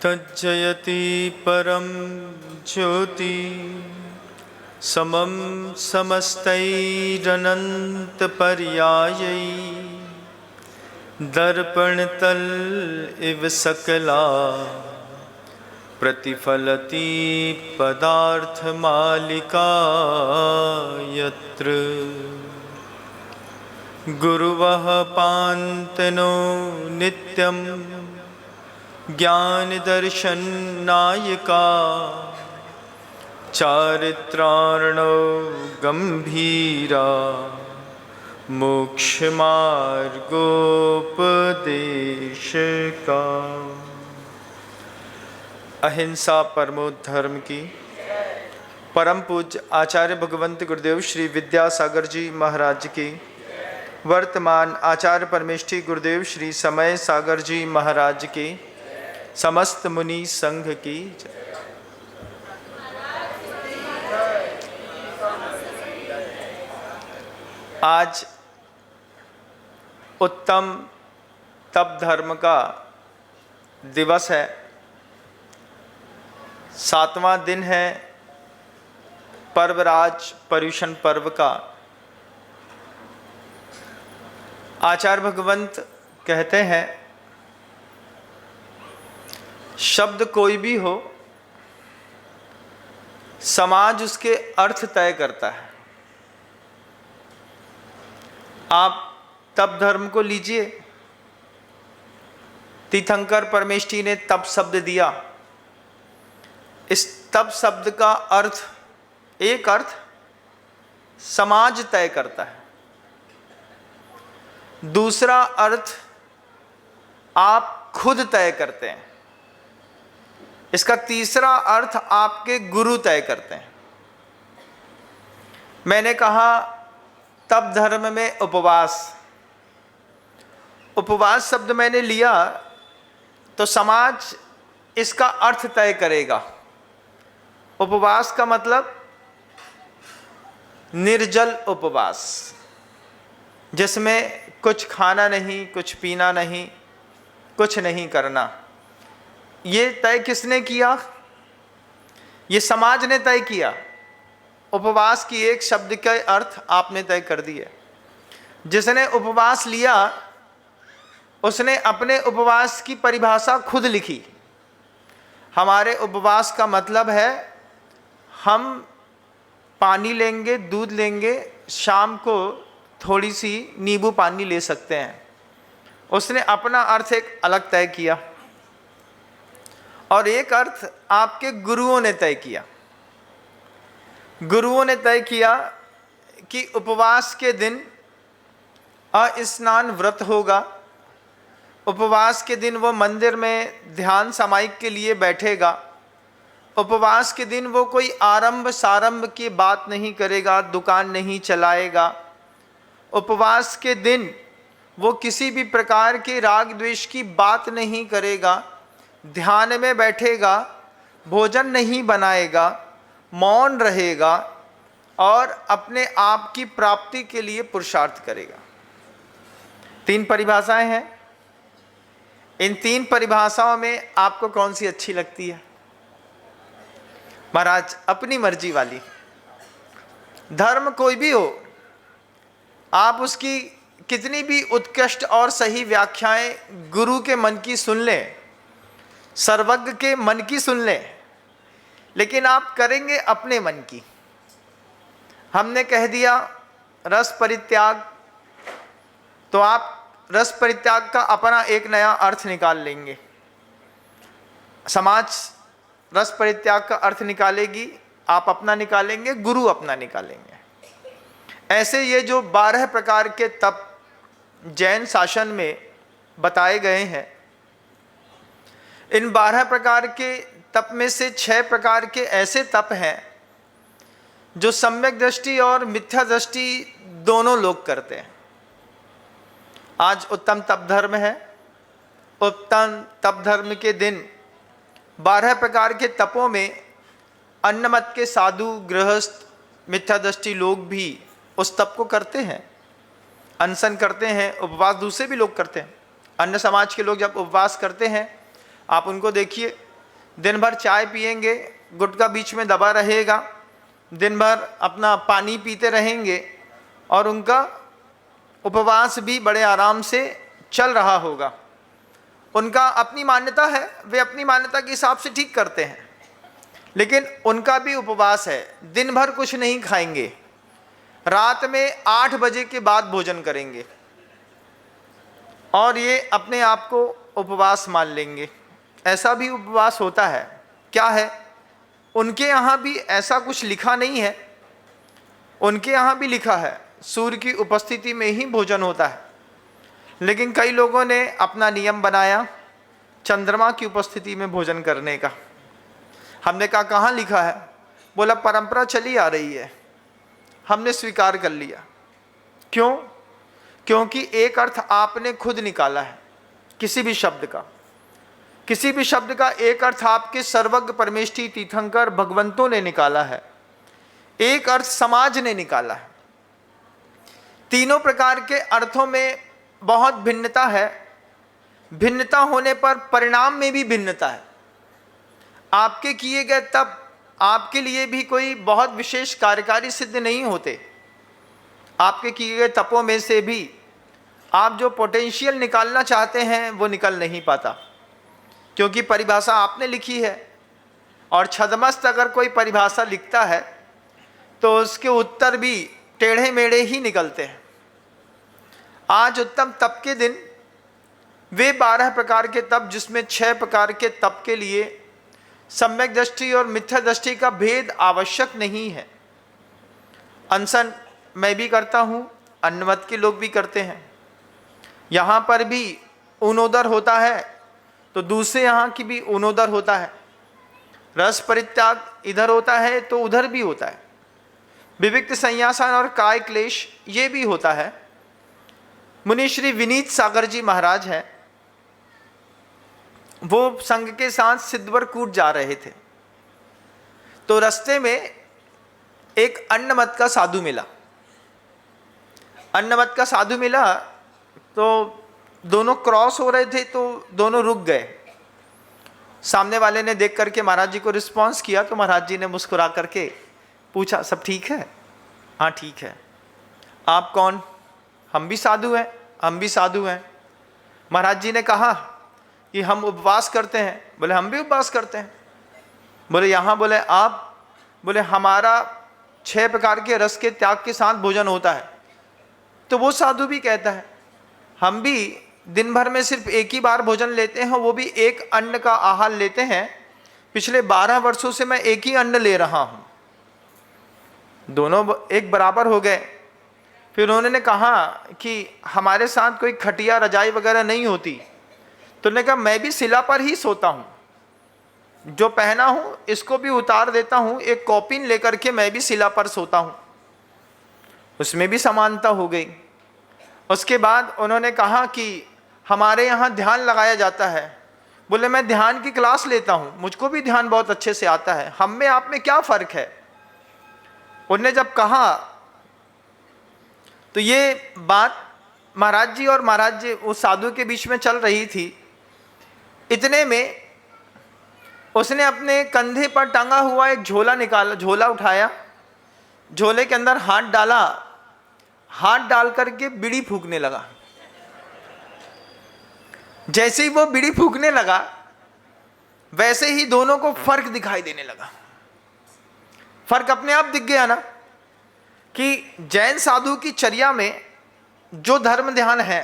तज्जयति परम ज्योति समम समस्तैरनन्तपर्यायै दर्पणतल इव सकला प्रतिफलति पदार्थमालिका यत्र गुरुवः पान्तनो नित्यं ज्ञानदर्शननायका चारित्रार्णो गंभीरा मोक्षमार्गोपदेशका। अहिंसा परमो धर्म की परम पूज्य आचार्य भगवंत गुरुदेव श्री विद्यासागर जी महाराज की, वर्तमान आचार्य परमेष्ठी गुरुदेव श्री समय सागर जी महाराज की, समस्त मुनि संघ की। आज उत्तम तप धर्म का दिवस है। 7वां दिन है पर्वराज पर्युषण पर्व का। आचार्य भगवंत कहते हैं, शब्द कोई भी हो, समाज उसके अर्थ तय करता है। आप तप धर्म को लीजिए। तीर्थंकर परमेष्ठी ने तप शब्द दिया। इस तप शब्द का अर्थ, एक अर्थ समाज तय करता है, दूसरा अर्थ आप खुद तय करते हैं, इसका तीसरा अर्थ आपके गुरु तय करते हैं। मैंने कहा तप धर्म में उपवास, उपवास शब्द मैंने लिया तो समाज इसका अर्थ तय करेगा। उपवास का मतलब निर्जल उपवास, जिसमें कुछ खाना नहीं, कुछ पीना नहीं, कुछ नहीं करना। ये तय किसने किया? ये समाज ने तय किया। उपवास की एक शब्द का अर्थ आपने तय कर दिया। जिसने उपवास लिया उसने अपने उपवास की परिभाषा खुद लिखी। हमारे उपवास का मतलब है हम पानी लेंगे, दूध लेंगे, शाम को थोड़ी सी नींबू पानी ले सकते हैं। उसने अपना अर्थ एक अलग तय किया और एक अर्थ आपके गुरुओं ने तय किया। गुरुओं ने तय किया कि उपवास के दिन अस्नान व्रत होगा। उपवास के दिन वो मंदिर में ध्यान सामायिक के लिए बैठेगा। उपवास के दिन वो कोई आरंभ सारंभ की बात नहीं करेगा, दुकान नहीं चलाएगा। उपवास के दिन वो किसी भी प्रकार के राग द्वेष की बात नहीं करेगा, ध्यान में बैठेगा, भोजन नहीं बनाएगा, मौन रहेगा और अपने आप की प्राप्ति के लिए पुरुषार्थ करेगा। 3 परिभाषाएं हैं। इन 3 परिभाषाओं में आपको कौन सी अच्छी लगती है? महाराज अपनी मर्जी वाली। धर्म कोई भी हो, आप उसकी कितनी भी उत्कृष्ट और सही व्याख्याएं गुरु के मन की सुन लें, सर्वज्ञ के मन की सुन लें, लेकिन आप करेंगे अपने मन की। हमने कह दिया रस परित्याग, तो आप रस परित्याग का अपना एक नया अर्थ निकाल लेंगे। समाज रस परित्याग का अर्थ निकालेगी, आप अपना निकालेंगे, गुरु अपना निकालेंगे। ऐसे ये जो 12 प्रकार के तप जैन शासन में बताए गए हैं, इन 12 प्रकार के तप में से 6 प्रकार के ऐसे तप हैं जो सम्यक दृष्टि और मिथ्या दृष्टि दोनों लोग करते हैं। आज उत्तम तप धर्म है। उत्तम तप धर्म के दिन 12 प्रकार के तपों में अन्न मत के साधु, गृहस्थ, मिथ्या दृष्टि लोग भी उस तप को करते हैं, अनशन करते हैं। उपवास दूसरे भी लोग करते हैं। अन्य समाज के लोग जब उपवास करते हैं, आप उनको देखिए, दिन भर चाय पिएंगे, गुटखा बीच में दबा रहेगा, दिन भर अपना पानी पीते रहेंगे और उनका उपवास भी बड़े आराम से चल रहा होगा। उनका अपनी मान्यता है, वे अपनी मान्यता के हिसाब से ठीक करते हैं, लेकिन उनका भी उपवास है। दिन भर कुछ नहीं खाएंगे, रात में 8 बजे के बाद भोजन करेंगे और ये अपने आप को उपवास मान लेंगे। ऐसा भी उपवास होता है। क्या है? उनके यहाँ भी ऐसा कुछ लिखा नहीं है। उनके यहाँ भी लिखा है सूर्य की उपस्थिति में ही भोजन होता है, लेकिन कई लोगों ने अपना नियम बनाया चंद्रमा की उपस्थिति में भोजन करने का। हमने कहा कहाँ लिखा है? बोला परंपरा चली आ रही है, हमने स्वीकार कर लिया। क्यों? क्योंकि एक अर्थ आपने खुद निकाला है। किसी भी शब्द का एक अर्थ आपके सर्वज्ञ परमेष्ठी तीर्थंकर भगवंतों ने निकाला है, एक अर्थ समाज ने निकाला है। तीनों प्रकार के अर्थों में बहुत भिन्नता है। भिन्नता होने पर परिणाम में भी भिन्नता है। आपके किए गए तप आपके लिए भी कोई बहुत विशेष कार्यकारी सिद्ध नहीं होते। आपके किए गए तपों में से भी आप जो पोटेंशियल निकालना चाहते हैं वो निकल नहीं पाता, क्योंकि परिभाषा आपने लिखी है। और छद्मस्त अगर कोई परिभाषा लिखता है तो उसके उत्तर भी टेढ़े मेढ़े ही निकलते हैं। आज उत्तम तप के दिन वे 12 प्रकार के तप, जिसमें 6 प्रकार के तप के लिए सम्यक दृष्टि और मिथ्या दृष्टि का भेद आवश्यक नहीं है। अनशन मैं भी करता हूँ, अन्नवत के लोग भी करते हैं। यहाँ पर भी ऊनोदर होता है तो दूसरे यहाँ की भी ऊनोदर होता है। रस परित्याग इधर होता है तो उधर भी होता है। विविक्त संन्यासन और काय क्लेश ये भी होता है। मुनि श्री विनीत सागर जी महाराज हैं, वो संघ के साथ सिद्धवर कूट जा रहे थे तो रास्ते में एक अन्नमत का साधु मिला। अन्नमत का साधु मिला तो दोनों क्रॉस हो रहे थे तो दोनों रुक गए। सामने वाले ने देख करके महाराज जी को रिस्पॉन्स किया तो महाराज जी ने मुस्कुरा करके पूछा, सब ठीक है? हाँ ठीक है। आप कौन? हम भी साधु हैं। हम भी साधु हैं। महाराज जी ने कहा कि हम उपवास करते हैं। बोले हम भी उपवास करते हैं। बोले यहाँ? बोले आप? बोले हमारा 6 प्रकार के रस के त्याग के साथ भोजन होता है। तो वो साधु भी कहता है हम भी दिन भर में सिर्फ एक ही बार भोजन लेते हैं, वो भी एक अन्न का आहार लेते हैं। पिछले 12 वर्षों से मैं एक ही अन्न ले रहा हूँ। दोनों एक बराबर हो गए। फिर उन्होंने कहा कि हमारे साथ कोई खटिया रजाई वगैरह नहीं होती। तो उन्होंने कहा मैं भी शिला पर ही सोता हूँ, जो पहना हूँ इसको भी उतार देता हूँ, एक कॉपिन लेकर के मैं भी शिला पर सोता हूँ। उसमें भी समानता हो गई। उसके बाद उन्होंने कहा कि हमारे यहाँ ध्यान लगाया जाता है। बोले मैं ध्यान की क्लास लेता हूँ, मुझको भी ध्यान बहुत अच्छे से आता है, हम में आप में क्या फ़र्क है? उन्होंने जब कहा तो ये बात महाराज जी और महाराज जी उस साधु के बीच में चल रही थी। इतने में उसने अपने कंधे पर टंगा हुआ एक झोला निकाला, झोला उठाया, झोले के अंदर हाथ डाला, हाथ डाल करके बीड़ी फूंकने लगा। जैसे ही वो बीड़ी फूंकने लगा वैसे ही दोनों को फर्क दिखाई देने लगा। फर्क अपने आप दिख गया ना कि जैन साधु की चर्या में जो धर्म ध्यान है,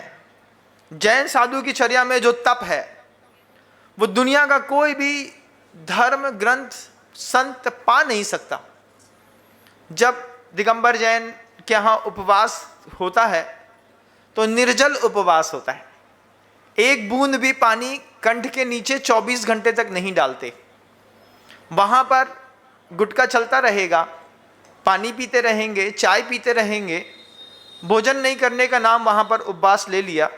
जैन साधु की चर्या में जो तप है, वो दुनिया का कोई भी धर्म ग्रंथ संत पा नहीं सकता। जब दिगंबर जैन के यहाँ उपवास होता है तो निर्जल उपवास होता है। एक बूंद भी पानी कंठ के नीचे 24 घंटे तक नहीं डालते। वहाँ पर गुटखा चलता रहेगा, पानी पीते रहेंगे, चाय पीते रहेंगे, भोजन नहीं करने का नाम वहाँ पर उपवास ले लिया।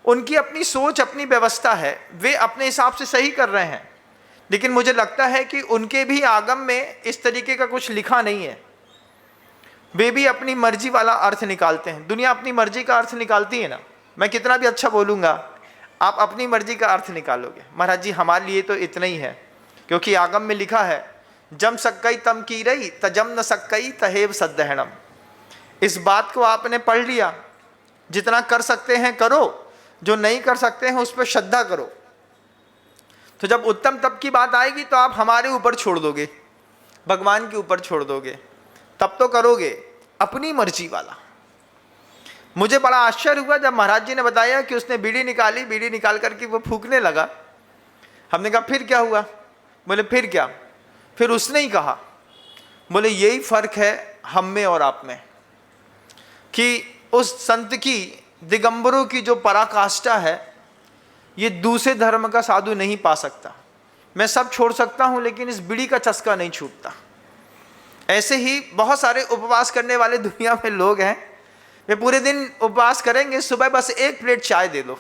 उनकी अपनी सोच, अपनी व्यवस्था है, वे अपने हिसाब से सही कर रहे हैं। लेकिन मुझे लगता है कि उनके भी आगम में इस तरीके का कुछ लिखा नहीं है। वे भी अपनी मर्जी वाला अर्थ निकालते हैं। दुनिया अपनी मर्जी का अर्थ निकालती है ना। मैं कितना भी अच्छा बोलूँगा, आप अपनी मर्जी का अर्थ निकालोगे। महाराज जी हमारे लिए तो इतना ही है, क्योंकि आगम में लिखा है, जम सक्कई तम की रही तजम न सक्कई तहेव सद्दहणम। इस बात को आपने पढ़ लिया, जितना कर सकते हैं करो, जो नहीं कर सकते हैं उस पर श्रद्धा करो। तो जब उत्तम तप की बात आएगी तो आप हमारे ऊपर छोड़ दोगे, भगवान के ऊपर छोड़ दोगे, तब तो करोगे अपनी मर्जी वाला। मुझे बड़ा आश्चर्य हुआ जब महाराज जी ने बताया कि उसने बीड़ी निकाली, बीड़ी निकाल करके वो फूकने लगा। हमने कहा फिर क्या हुआ? बोले फिर क्या? फिर उसने ही कहा, बोले यही फर्क है हम में और आप में, कि उस संत की, दिगंबरों की जो पराकाष्ठा है, ये दूसरे धर्म का साधु नहीं पा सकता। मैं सब छोड़ सकता हूं लेकिन इस बीड़ी का चस्का नहीं छूटता। ऐसे ही बहुत सारे उपवास करने वाले दुनिया में लोग हैं, वे पूरे दिन उपवास करेंगे, सुबह बस एक प्लेट चाय दे दो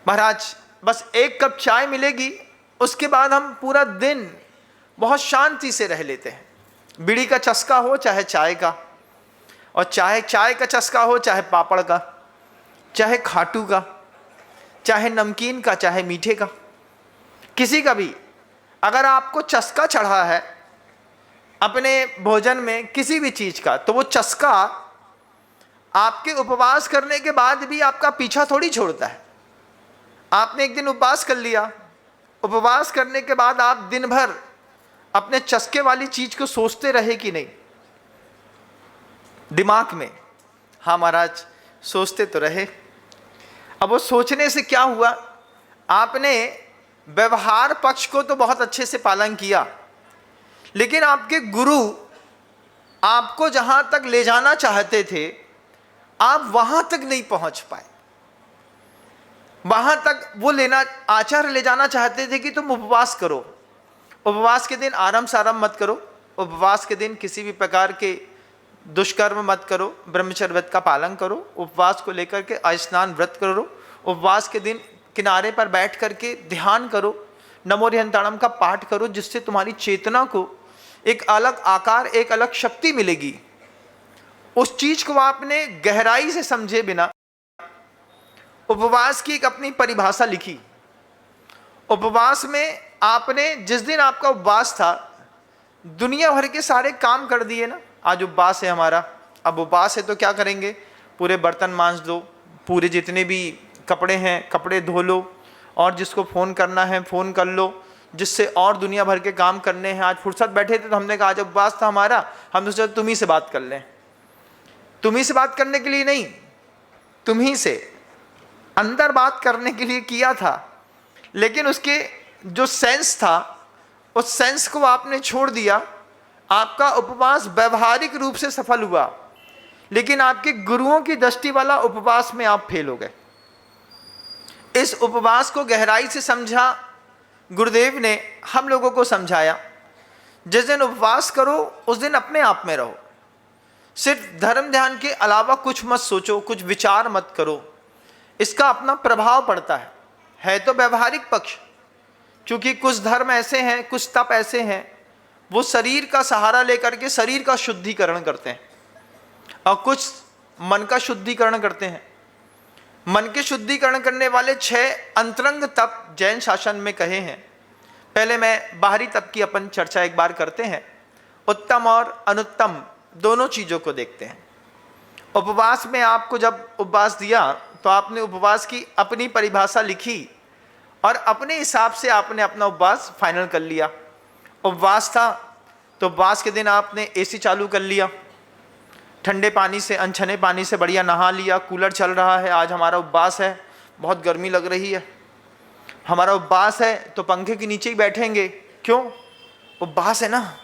महाराज, बस एक कप चाय मिलेगी, उसके बाद हम पूरा दिन बहुत शांति से रह लेते हैं। बीड़ी का चस्का हो चाहे चाय का, और चाहे चाय का चस्का हो चाहे पापड़ का, चाहे खाटू का, चाहे नमकीन का, चाहे मीठे का, किसी का भी अगर आपको चस्का चढ़ा है अपने भोजन में किसी भी चीज का, तो वो चस्का आपके उपवास करने के बाद भी आपका पीछा थोड़ी छोड़ता है। आपने एक दिन उपवास कर लिया, उपवास करने के बाद आप दिन भर अपने चस्के वाली चीज को सोचते रहे कि नहीं दिमाग में? हाँ महाराज, सोचते तो रहे। अब वो सोचने से क्या हुआ? आपने व्यवहार पक्ष को तो बहुत अच्छे से पालन किया, लेकिन आपके गुरु आपको जहां तक ले जाना चाहते थे आप वहां तक नहीं पहुंच पाए। वहां तक वो लेना, आचार्य ले जाना चाहते थे कि तुम उपवास करो, उपवास के दिन आराम साराम मत करो, उपवास के दिन किसी भी प्रकार के दुष्कर्म मत करो, ब्रह्मचर्य व्रत का पालन करो, उपवास को लेकर के अस्नान व्रत करो, उपवास के दिन किनारे पर बैठ करके ध्यान करो, नमो हरिहंताणम का पाठ करो, जिससे तुम्हारी चेतना को एक अलग आकार, एक अलग शक्ति मिलेगी। उस चीज को आपने गहराई से समझे बिना उपवास की एक अपनी परिभाषा लिखी। उपवास में आपने, जिस दिन आपका उपवास था, दुनिया भर के सारे काम कर दिए ना। आज उपवास है हमारा, अब उपवास है तो क्या करेंगे? पूरे बर्तन मांज दो, पूरे जितने भी कपड़े हैं कपड़े धो लो, और जिसको फ़ोन करना है फ़ोन कर लो, जिससे और दुनिया भर के काम करने हैं। आज फुर्सत बैठे थे तो हमने कहा आज उपवास था हमारा, हम सोचा तुम ही से बात कर लें। तुम ही से बात करने के लिए नहीं, तुम ही से अंदर बात करने के लिए किया था, लेकिन उसके जो सेंस था उस सेंस को आपने छोड़ दिया। आपका उपवास व्यवहारिक रूप से सफल हुआ, लेकिन आपके गुरुओं की दृष्टि वाला उपवास में आप फेल हो गए। इस उपवास को गहराई से समझा गुरुदेव ने, हम लोगों को समझाया, जिस दिन उपवास करो उस दिन अपने आप में रहो, सिर्फ धर्म ध्यान के अलावा कुछ मत सोचो, कुछ विचार मत करो। इसका अपना प्रभाव पड़ता है तो व्यवहारिक पक्ष, क्योंकि कुछ धर्म ऐसे हैं, कुछ तप ऐसे हैं, वो शरीर का सहारा लेकर के शरीर का शुद्धिकरण करते हैं, और कुछ मन का शुद्धिकरण करते हैं। मन के शुद्धिकरण करने वाले 6 अंतरंग तप जैन शासन में कहे हैं। पहले मैं बाहरी तप की अपन चर्चा एक बार करते हैं, उत्तम और अनुत्तम दोनों चीज़ों को देखते हैं। उपवास में आपको जब उपवास दिया तो आपने उपवास की अपनी परिभाषा लिखी और अपने हिसाब से आपने अपना उपवास फाइनल कर लिया। उपवास था तो उपवास के दिन आपने एसी चालू कर लिया, ठंडे पानी से, अनछने पानी से बढ़िया नहा लिया, कूलर चल रहा है, आज हमारा उपवास है, बहुत गर्मी लग रही है, हमारा उपवास है तो पंखे के नीचे ही बैठेंगे, क्यों? उपवास है ना।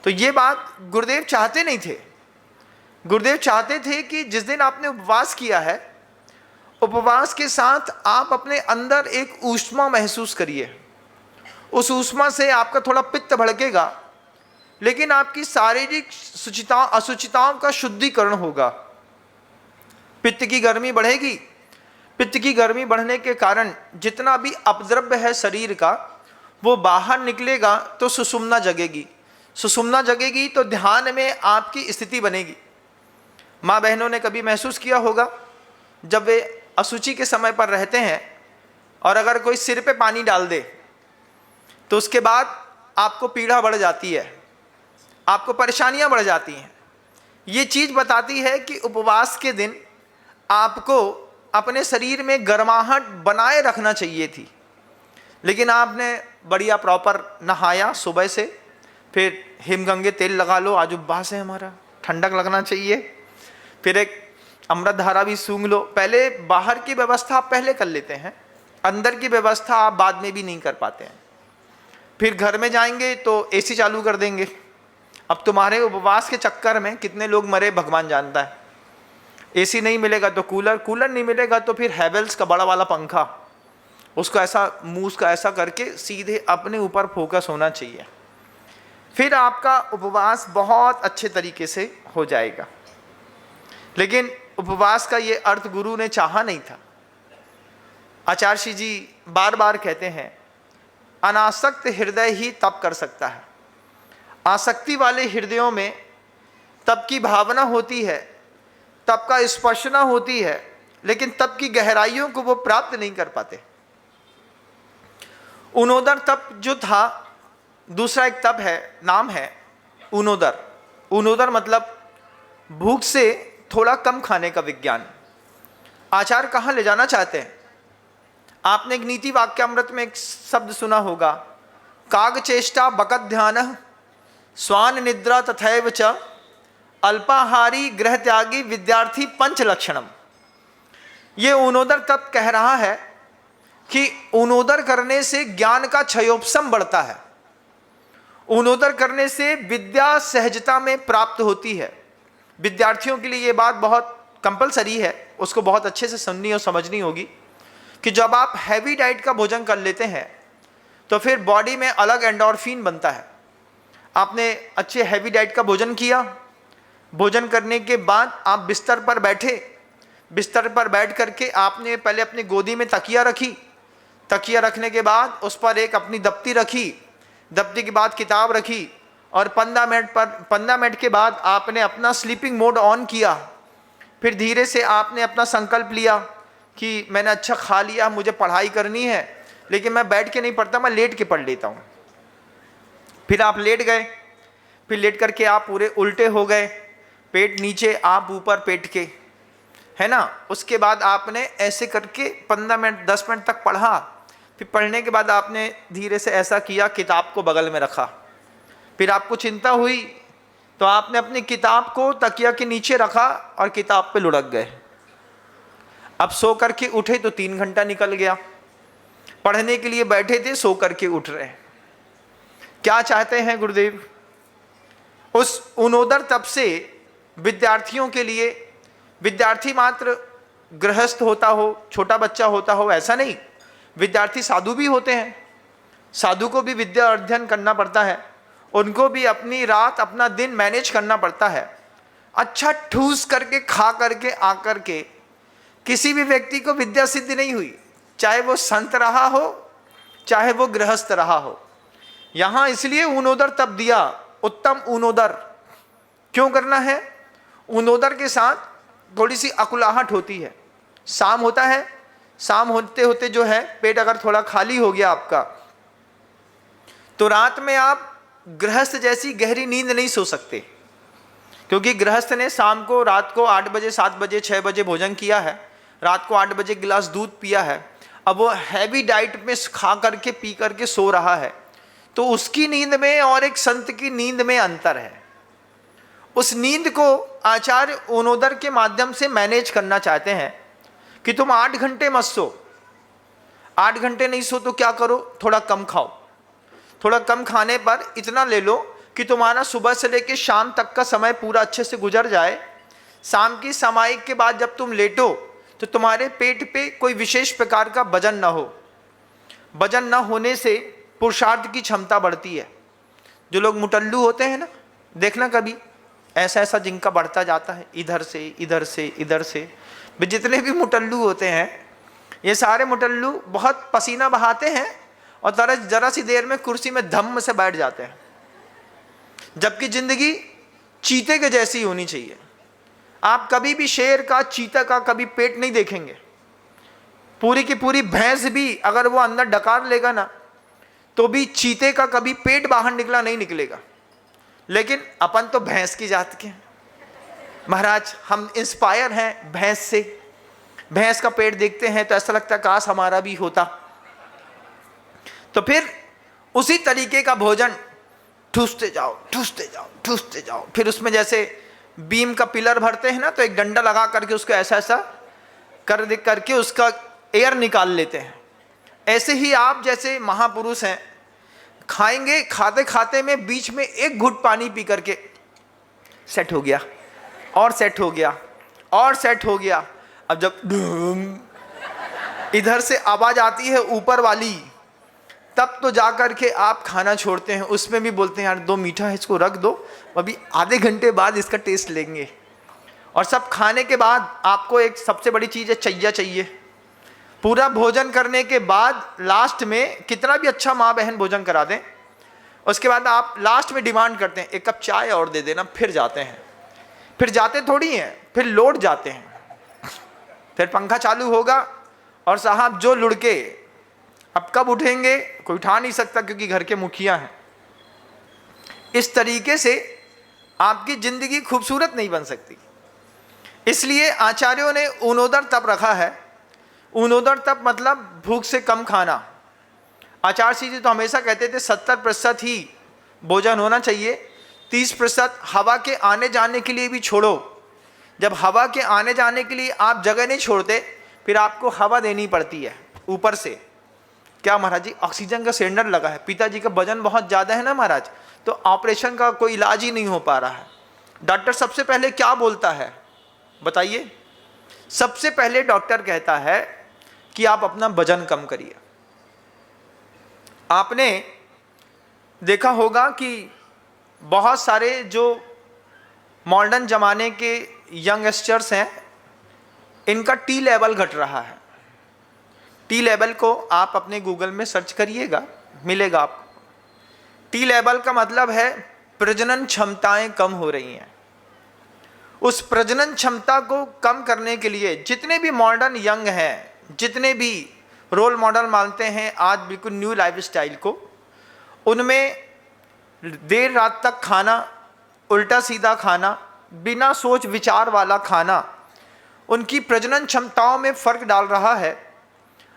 तो ये बात गुरुदेव चाहते नहीं थे। गुरुदेव चाहते थे कि जिस दिन आपने उपवास किया है, उपवास के साथ आप अपने अंदर एक ऊष्मा महसूस करिए। उस ऊष्मा से आपका थोड़ा पित्त भड़केगा, लेकिन आपकी शारीरिक असुचिताओं का शुद्धिकरण होगा। पित्त की गर्मी बढ़ेगी, पित्त की गर्मी बढ़ने के कारण जितना भी अपद्रव्य है शरीर का वो बाहर निकलेगा, तो सुषुम्ना जगेगी। सुषुम्ना जगेगी तो ध्यान में आपकी स्थिति बनेगी। माँ बहनों ने कभी महसूस किया होगा, जब वे अशुचि के समय पर रहते हैं और अगर कोई सिर पे पानी डाल दे तो उसके बाद आपको पीड़ा बढ़ जाती है, आपको परेशानियां बढ़ जाती हैं। ये चीज़ बताती है कि उपवास के दिन आपको अपने शरीर में गर्माहट बनाए रखना चाहिए थी, लेकिन आपने बढ़िया प्रॉपर नहाया सुबह से, फिर हिमगंगे तेल लगा लो, आज उपवास है हमारा, ठंडक लगना चाहिए, फिर एक अमृत धारा भी सूंघ लो। पहले बाहर की व्यवस्था आप पहले कर लेते हैं, अंदर की व्यवस्था आप बाद में भी नहीं कर पाते हैं। फिर घर में जाएंगे तो एसी चालू कर देंगे। अब तुम्हारे उपवास के चक्कर में कितने लोग मरे भगवान जानता है। एसी नहीं मिलेगा तो कूलर, कूलर नहीं मिलेगा तो फिर हैवेल्स का बड़ा वाला पंखा, उसको ऐसा मुंह का ऐसा करके सीधे अपने ऊपर फोकस होना चाहिए, फिर आपका उपवास बहुत अच्छे तरीके से हो जाएगा। लेकिन उपवास का ये अर्थ गुरु ने चाहा नहीं था। आचार्य श्री जी बार बार कहते हैं, अनासक्त हृदय ही तप कर सकता है। आसक्ति वाले हृदयों में तप की भावना होती है, तप का स्पर्शना होती है, लेकिन तप की गहराइयों को वो प्राप्त नहीं कर पाते। उनोदर तप जो था, दूसरा एक तप है, नाम है उनोदर। उनोदर मतलब भूख से थोड़ा कम खाने का विज्ञान। आचार्य कहाँ ले जाना चाहते हैं? आपने एक नीति वाक्यामृत में एक शब्द सुना होगा, काग चेष्टा बकत ध्यान स्वान निद्रा तथैव च अल्पाहारी गृह त्यागी विद्यार्थी पंच लक्षणम। ये उनोदर तप कह रहा है कि उनोदर करने से ज्ञान का क्षयोपशम बढ़ता है, उनोदर करने से विद्या सहजता में प्राप्त होती है। विद्यार्थियों के लिए ये बात बहुत कंपलसरी है, उसको बहुत अच्छे से सुननी और समझनी होगी कि जब आप हैवी डाइट का भोजन कर लेते हैं तो फिर बॉडी में अलग एंडोर्फिन बनता है। आपने अच्छे हैवी डाइट का भोजन किया, भोजन करने के बाद आप बिस्तर पर बैठे, बिस्तर पर बैठ करके आपने पहले अपनी गोदी में तकिया रखी, तकिया रखने के बाद उस पर एक अपनी दफ्ती रखी, दफ्ती के बाद किताब रखी, और 15 मिनट के बाद आपने अपना स्लीपिंग मोड ऑन किया। फिर धीरे से आपने अपना संकल्प लिया कि मैंने अच्छा खा लिया, मुझे पढ़ाई करनी है, लेकिन मैं बैठ के नहीं पढ़ता, मैं लेट के पढ़ लेता हूँ। फिर आप लेट गए, फिर लेट करके आप पूरे उल्टे हो गए, पेट नीचे आप ऊपर पेट के, है ना। उसके बाद आपने ऐसे करके 15 मिनट 10 मिनट तक पढ़ा। फिर पढ़ने के बाद आपने धीरे से ऐसा किया, किताब को बगल में रखा। फिर आपको चिंता हुई तो आपने अपनी किताब को तकिया के नीचे रखा और किताब पे लुढ़क गए। अब सो करके उठे तो 3 घंटा निकल गया। पढ़ने के लिए बैठे थे, सो करके उठ रहे। क्या चाहते हैं गुरुदेव? उस उनोदर तप से विद्यार्थियों के लिए, विद्यार्थी मात्र गृहस्थ होता हो, छोटा बच्चा होता हो, ऐसा नहीं, विद्यार्थी साधु भी होते हैं। साधु को भी विद्या अध्ययन करना पड़ता है, उनको भी अपनी रात अपना दिन मैनेज करना पड़ता है। अच्छा ठूस करके खा करके आकर के किसी भी व्यक्ति को विद्या सिद्धि नहीं हुई, चाहे वो संत रहा हो, चाहे वो गृहस्थ रहा हो। यहां इसलिए उनोदर तप दिया, उत्तम उनोदर। क्यों करना है? उनोदर के साथ थोड़ी सी अकुलाहट होती है। शाम होता है, शाम होते होते जो है पेट अगर थोड़ा खाली हो गया आपका, तो रात में आप गृहस्थ जैसी गहरी नींद नहीं सो सकते, क्योंकि गृहस्थ ने शाम को, रात को 8 बजे 7 बजे 6 बजे भोजन किया है, रात को 8 बजे गिलास दूध पिया है, अब वो हैवी डाइट में खा करके पी करके सो रहा है, तो उसकी नींद में और एक संत की नींद में अंतर है। उस नींद को आचार्य उनोदर के माध्यम से मैनेज करना चाहते हैं कि तुम 8 घंटे मत सो। 8 घंटे नहीं सो तो क्या करो, थोड़ा कम खाओ। थोड़ा कम खाने पर इतना ले लो कि तुम्हारा सुबह से लेकर शाम तक का समय पूरा अच्छे से गुजर जाए। शाम की सामायिक के बाद जब तुम लेटो तो तुम्हारे पेट पे कोई विशेष प्रकार का वजन ना हो। वजन ना होने से पुरुषार्थ की क्षमता बढ़ती है। जो लोग मुटल्लू होते हैं ना, देखना कभी ऐसा ऐसा जिनका बढ़ता जाता है, इधर से इधर से इधर से। जितने भी मुटल्लू होते हैं, ये सारे मुटल्लू बहुत पसीना बहाते हैं और जरा सी देर में कुर्सी में धम्म से बैठ जाते हैं, जबकि जिंदगी चीते के जैसी होनी चाहिए। आप कभी भी शेर का, चीता का कभी पेट नहीं देखेंगे। पूरी की पूरी भैंस भी अगर वो अंदर डकार लेगा ना, तो भी चीते का कभी पेट बाहर निकला नहीं निकलेगा। लेकिन अपन तो भैंस की जात के हैं महाराज, हम इंस्पायर हैं भैंस से। भैंस का पेट देखते हैं तो ऐसा लगता है काश हमारा भी होता। तो फिर उसी तरीके का भोजन ठूसते जाओ ठूसते जाओ ठूसते जाओ। फिर उसमें जैसे बीम का पिलर भरते हैं ना, तो एक डंडा लगा करके उसको ऐसा ऐसा करके उसका एयर निकाल लेते हैं। ऐसे ही आप जैसे महापुरुष हैं, खाएंगे, खाते खाते में बीच में एक घुट पानी पी करके सेट हो गया और सेट हो गया और सेट हो गया। अब जब इधर से आवाज आती है ऊपर वाली, तब तो जाकर के आप खाना छोड़ते हैं। उसमें भी बोलते हैं यार 2 मीठा है, इसको रख दो, अभी आधे घंटे बाद इसका टेस्ट लेंगे। और सब खाने के बाद आपको एक सबसे बड़ी चीज़ है चैया चाहिए। पूरा भोजन करने के बाद लास्ट में कितना भी अच्छा माँ बहन भोजन करा दें, उसके बाद आप लास्ट में डिमांड करते हैं 1 कप चाय और दे देना। फिर जाते हैं, फिर जाते थोड़ी हैं, फिर लौट जाते हैं। फिर पंखा चालू होगा और साहब जो लुढ़के, अब कब उठेंगे कोई उठा नहीं सकता क्योंकि घर के मुखिया हैं। इस तरीके से आपकी जिंदगी खूबसूरत नहीं बन सकती। इसलिए आचार्यों ने ऊनोदर तप रखा है। ऊनोदर तप मतलब भूख से कम खाना। आचार्य जी तो हमेशा कहते थे 70% ही भोजन होना चाहिए, 30% हवा के आने जाने के लिए भी छोड़ो। जब हवा के आने जाने के लिए आप जगह नहीं छोड़ते, फिर आपको हवा देनी पड़ती है ऊपर से। क्या महाराज जी ऑक्सीजन का सिलेंडर लगा है, पिताजी का वजन बहुत ज़्यादा है ना महाराज, तो ऑपरेशन का कोई इलाज ही नहीं हो पा रहा है। डॉक्टर सबसे पहले क्या बोलता है बताइए? सबसे पहले डॉक्टर कहता है कि आप अपना वजन कम करिए। आपने देखा होगा कि बहुत सारे जो मॉडर्न ज़माने के यंगस्टर्स हैं, इनका टी लेवल घट रहा है। टी लेवल को आप अपने गूगल में सर्च करिएगा, मिलेगा आपको। टी लेवल का मतलब है प्रजनन क्षमताएं कम हो रही हैं। उस प्रजनन क्षमता को कम करने के लिए जितने भी मॉडर्न यंग हैं, जितने भी रोल मॉडल मानते हैं आज बिल्कुल न्यू लाइफस्टाइल को, उनमें देर रात तक खाना, उल्टा सीधा खाना, बिना सोच विचार वाला खाना, उनकी प्रजनन क्षमताओं में फ़र्क डाल रहा है।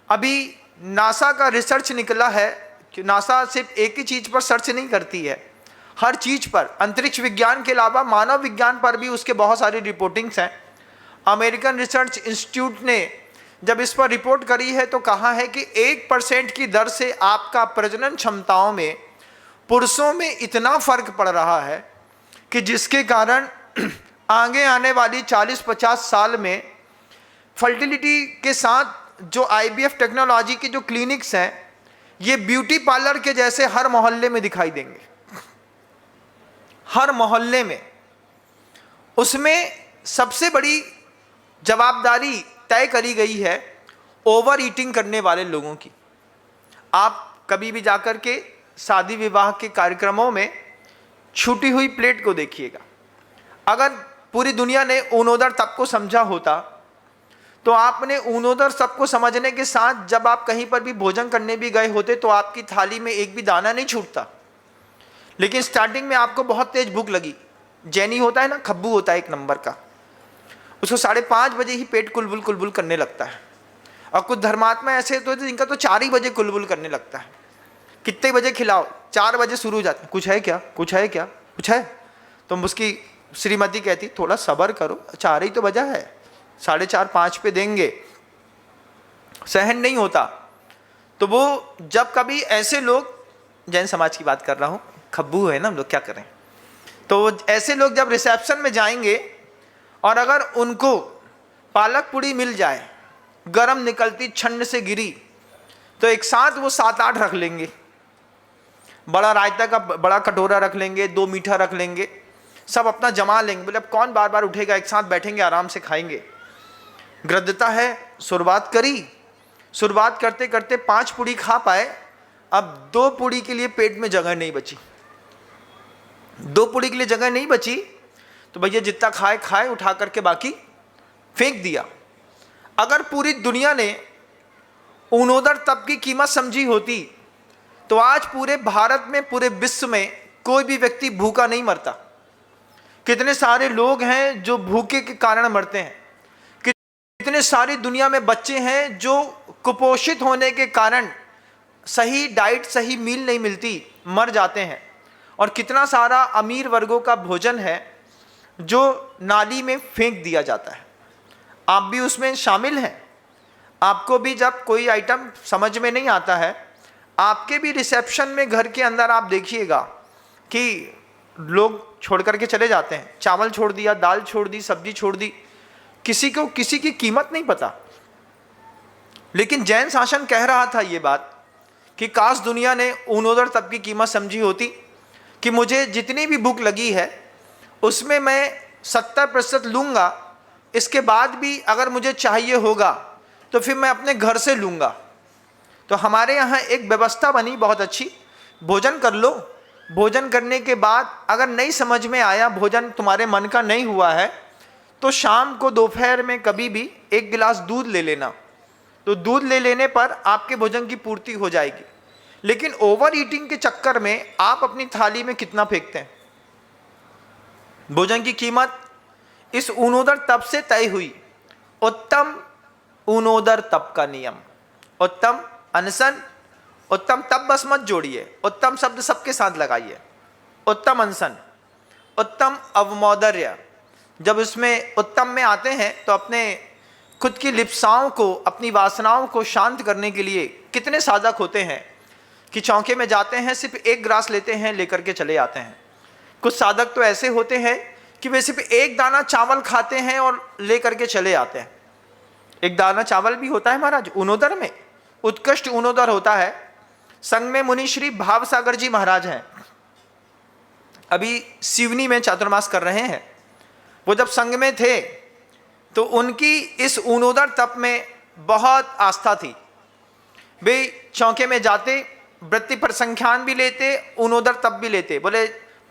अभी नासा का रिसर्च निकला है कि नासा सिर्फ एक ही चीज़ पर सर्च नहीं करती है, हर चीज़ पर, अंतरिक्ष विज्ञान के अलावा मानव विज्ञान पर भी उसके बहुत सारी रिपोर्टिंग्स हैं। अमेरिकन रिसर्च इंस्टीट्यूट ने जब इस पर रिपोर्ट करी है तो कहा है कि 1% की दर से आपका प्रजनन क्षमताओं में पुरुषों में इतना फर्क पड़ रहा है कि जिसके कारण आगे आने वाली 40-50 साल में फर्टिलिटी के साथ जो IVF टेक्नोलॉजी की जो क्लिनिक्स हैं, ये ब्यूटी पार्लर के जैसे हर मोहल्ले में दिखाई देंगे, हर मोहल्ले में। उसमें सबसे बड़ी जवाबदारी तय करी गई है ओवर ईटिंग करने वाले लोगों की। आप कभी भी जाकर के शादी विवाह के कार्यक्रमों में छूटी हुई प्लेट को देखिएगा। अगर पूरी दुनिया ने ऊनोदर तप को समझा होता तो आपने ऊनोदर तप को समझने के साथ जब आप कहीं पर भी भोजन करने भी गए होते तो आपकी थाली में एक भी दाना नहीं छूटता। लेकिन स्टार्टिंग में आपको बहुत तेज भूख लगी, जैनी होता है ना, खब्बू होता है 1 नंबर का, उसको 5:30 बजे ही पेट कुलबुल कुलबुल करने लगता है। और कुछ धर्मात्मा ऐसे तो जिनका तो 4 ही बजे कुलबुल करने लगता है। कितने बजे खिलाओ? 4 बजे शुरू हो जाते हैं, कुछ है क्या, कुछ है क्या, कुछ है? तो उसकी श्रीमती कहती थोड़ा सब्र करो, 4 ही तो बजा है, 4:30-5 पे देंगे। सहन नहीं होता। तो वो जब कभी ऐसे लोग, जैन समाज की बात कर रहा हूँ, खब्बू है ना हम लोग, क्या करें, तो ऐसे लोग जब रिसेप्शन में जाएंगे और अगर उनको पालक पूड़ी मिल जाए, गरम निकलती छन्न से गिरी, तो एक साथ वो 7-8 रख लेंगे। बड़ा रायता का बड़ा कटोरा रख लेंगे, 2 मीठा रख लेंगे, सब अपना जमा लेंगे। बोले अब कौन बार बार उठेगा, एक साथ बैठेंगे आराम से खाएंगे। गृद्धता है, शुरुआत करी, शुरुआत करते करते 5 पूड़ी खा पाए, अब 2 पूड़ी के लिए पेट में जगह नहीं बची। 2 पूड़ी के लिए जगह नहीं बची तो भैया जितना खाए खाए, उठा करके बाकी फेंक दिया। अगर पूरी दुनिया ने ऊनोदर तप की कीमत समझी होती तो आज पूरे भारत में, पूरे विश्व में कोई भी व्यक्ति भूखा नहीं मरता। कितने सारे लोग हैं जो भूखे के कारण मरते हैं, कितने सारी दुनिया में बच्चे हैं जो कुपोषित होने के कारण सही डाइट, सही मील नहीं मिलती, मर जाते हैं। और कितना सारा अमीर वर्गों का भोजन है जो नाली में फेंक दिया जाता है। आप भी उसमें शामिल हैं। आपको भी जब कोई आइटम समझ में नहीं आता है, आपके भी रिसेप्शन में घर के अंदर आप देखिएगा कि लोग छोड़ करके चले जाते हैं। चावल छोड़ दिया, दाल छोड़ दी, सब्जी छोड़ दी, किसी को किसी की कीमत नहीं पता। लेकिन जैन शासन कह रहा था ये बात कि काश दुनिया ने ऊनोदर तब की कीमत समझी होती कि मुझे जितनी भी भूख लगी है उसमें मैं 70% लूँगा, इसके बाद भी अगर मुझे चाहिए होगा तो फिर मैं अपने घर से लूँगा। तो हमारे यहाँ एक व्यवस्था बनी बहुत अच्छी, भोजन कर लो, भोजन करने के बाद अगर नहीं समझ में आया, भोजन तुम्हारे मन का नहीं हुआ है, तो शाम को दोपहर में कभी भी 1 गिलास दूध ले लेना। तो दूध ले लेने पर आपके भोजन की पूर्ति हो जाएगी। लेकिन ओवर ईटिंग के चक्कर में आप अपनी थाली में कितना फेंकते हैं। भोजन की कीमत इस ऊनोदर तप से तय हुई। उत्तम ऊनोदर तप का नियम, उत्तम अनशन, उत्तम तप बस मत जोड़िए, उत्तम शब्द सबके साथ लगाइए। उत्तम अनशन, उत्तम अवमौदर्य। जब इसमें उत्तम में आते हैं तो अपने खुद की लिप्साओं को, अपनी वासनाओं को शांत करने के लिए कितने साधक होते हैं कि चौके में जाते हैं, सिर्फ 1 ग्रास लेते हैं, लेकर के चले आते हैं। कुछ साधक तो ऐसे होते हैं कि वे सिर्फ 1 दाना चावल खाते हैं और लेकर के चले आते हैं। 1 दाना चावल भी होता है महाराज ऊनोदर में, उत्कृष्ट ऊनोदर होता है। संघ में मुनि श्री भावसागर जी महाराज हैं, अभी सिवनी में चातुर्मास कर रहे हैं। वो जब संघ में थे तो उनकी इस ऊनोदर तप में बहुत आस्था थी। वे चौके में जाते, वृत्ति पर संख्यान भी लेते, ऊनोदर तप भी लेते। बोले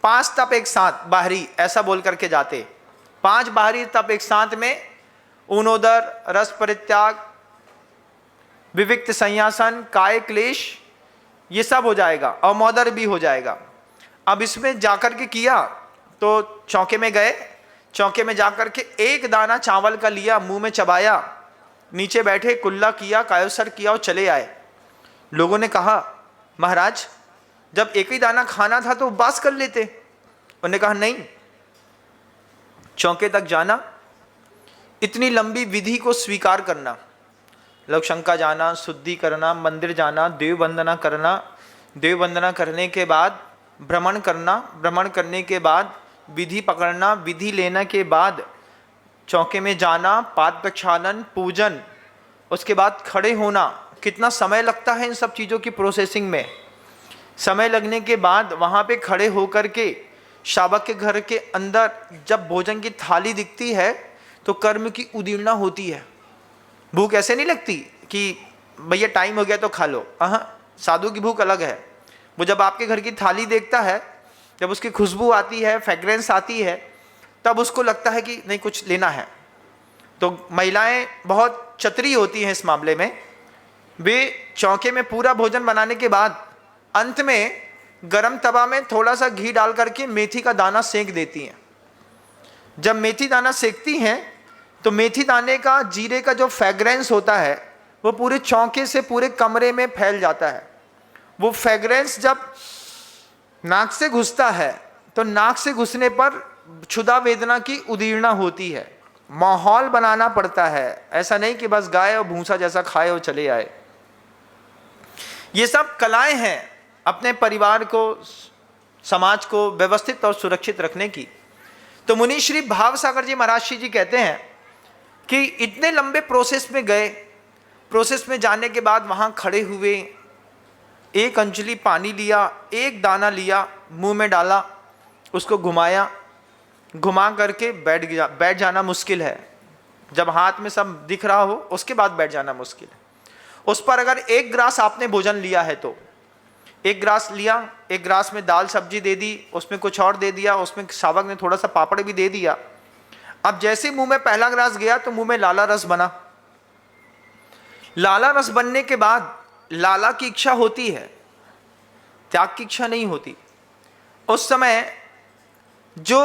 5 तप एक साथ बाहरी, ऐसा बोल करके जाते। 5 बाहरी तप एक साथ में, ऊनोदर, रस परित्याग, विविक्त संयासन, काय क्लेश, ये सब हो जाएगा, अवमौदर भी हो जाएगा। अब इसमें जाकर के किया तो चौके में गए, चौके में जाकर के 1 दाना चावल का लिया, मुंह में चबाया, नीचे बैठे, कुल्ला किया, कायोसर किया और चले आए। लोगों ने कहा महाराज जब 1 ही दाना खाना था तो उपवास कर लेते। उन्होंने कहा नहीं, चौके तक जाना, इतनी लंबी विधि को स्वीकार करना, लवशंका जाना, शुद्धि करना, मंदिर जाना, देव वंदना करना, देव वंदना करने के बाद भ्रमण करना, भ्रमण करने के बाद विधि पकड़ना, विधि लेने के बाद चौके में जाना, पाद प्रक्षालन, पूजन, उसके बाद खड़े होना। कितना समय लगता है इन सब चीज़ों की प्रोसेसिंग में। समय लगने के बाद वहाँ पे खड़े होकर के शावक के घर के अंदर जब भोजन की थाली दिखती है तो कर्म की उदीर्णा होती है। भूख ऐसे नहीं लगती कि भैया टाइम हो गया तो खा लो। साधु की भूख अलग है। वो जब आपके घर की थाली देखता है, जब उसकी खुशबू आती है, फ्रेग्रेंस आती है, तब उसको लगता है कि नहीं कुछ लेना है। तो महिलाएं बहुत चतुरी होती हैं इस मामले में। वे चौके में पूरा भोजन बनाने के बाद अंत में गरम तवा में थोड़ा सा घी डाल करके मेथी का दाना सेंक देती हैं। जब मेथी दाना सेकती हैं तो मेथी दाने का, जीरे का जो फ्रेग्रेंस होता है वो पूरे चौके से पूरे कमरे में फैल जाता है। वो फ्रेग्रेंस जब नाक से घुसता है तो नाक से घुसने पर क्षुधा वेदना की उदीर्णा होती है। माहौल बनाना पड़ता है, ऐसा नहीं कि बस गाय और भूसा जैसा खाए और चले आए। ये सब कलाएं हैं अपने परिवार को, समाज को व्यवस्थित और सुरक्षित रखने की। तो मुनि श्री भावसागर जी महाराज जी कहते हैं कि इतने लंबे प्रोसेस में गए, प्रोसेस में जाने के बाद वहाँ खड़े हुए, 1 अंजलि पानी लिया, 1 दाना लिया, मुंह में डाला, उसको घुमाया, घुमा करके बैठ जाना मुश्किल है। जब हाथ में सब दिख रहा हो उसके बाद बैठ जाना मुश्किल है। उस पर अगर 1 ग्रास आपने भोजन लिया है तो 1 ग्रास लिया, 1 ग्रास में दाल सब्जी दे दी, उसमें कुछ और दे दिया, उसमें शावक ने थोड़ा सा पापड़ भी दे दिया। अब जैसे मुंह में पहला ग्रास गया तो मुंह में लाला रस बना। लाला रस बनने के बाद लाला की इच्छा होती है त्याग की इच्छा नहीं होती। उस समय जो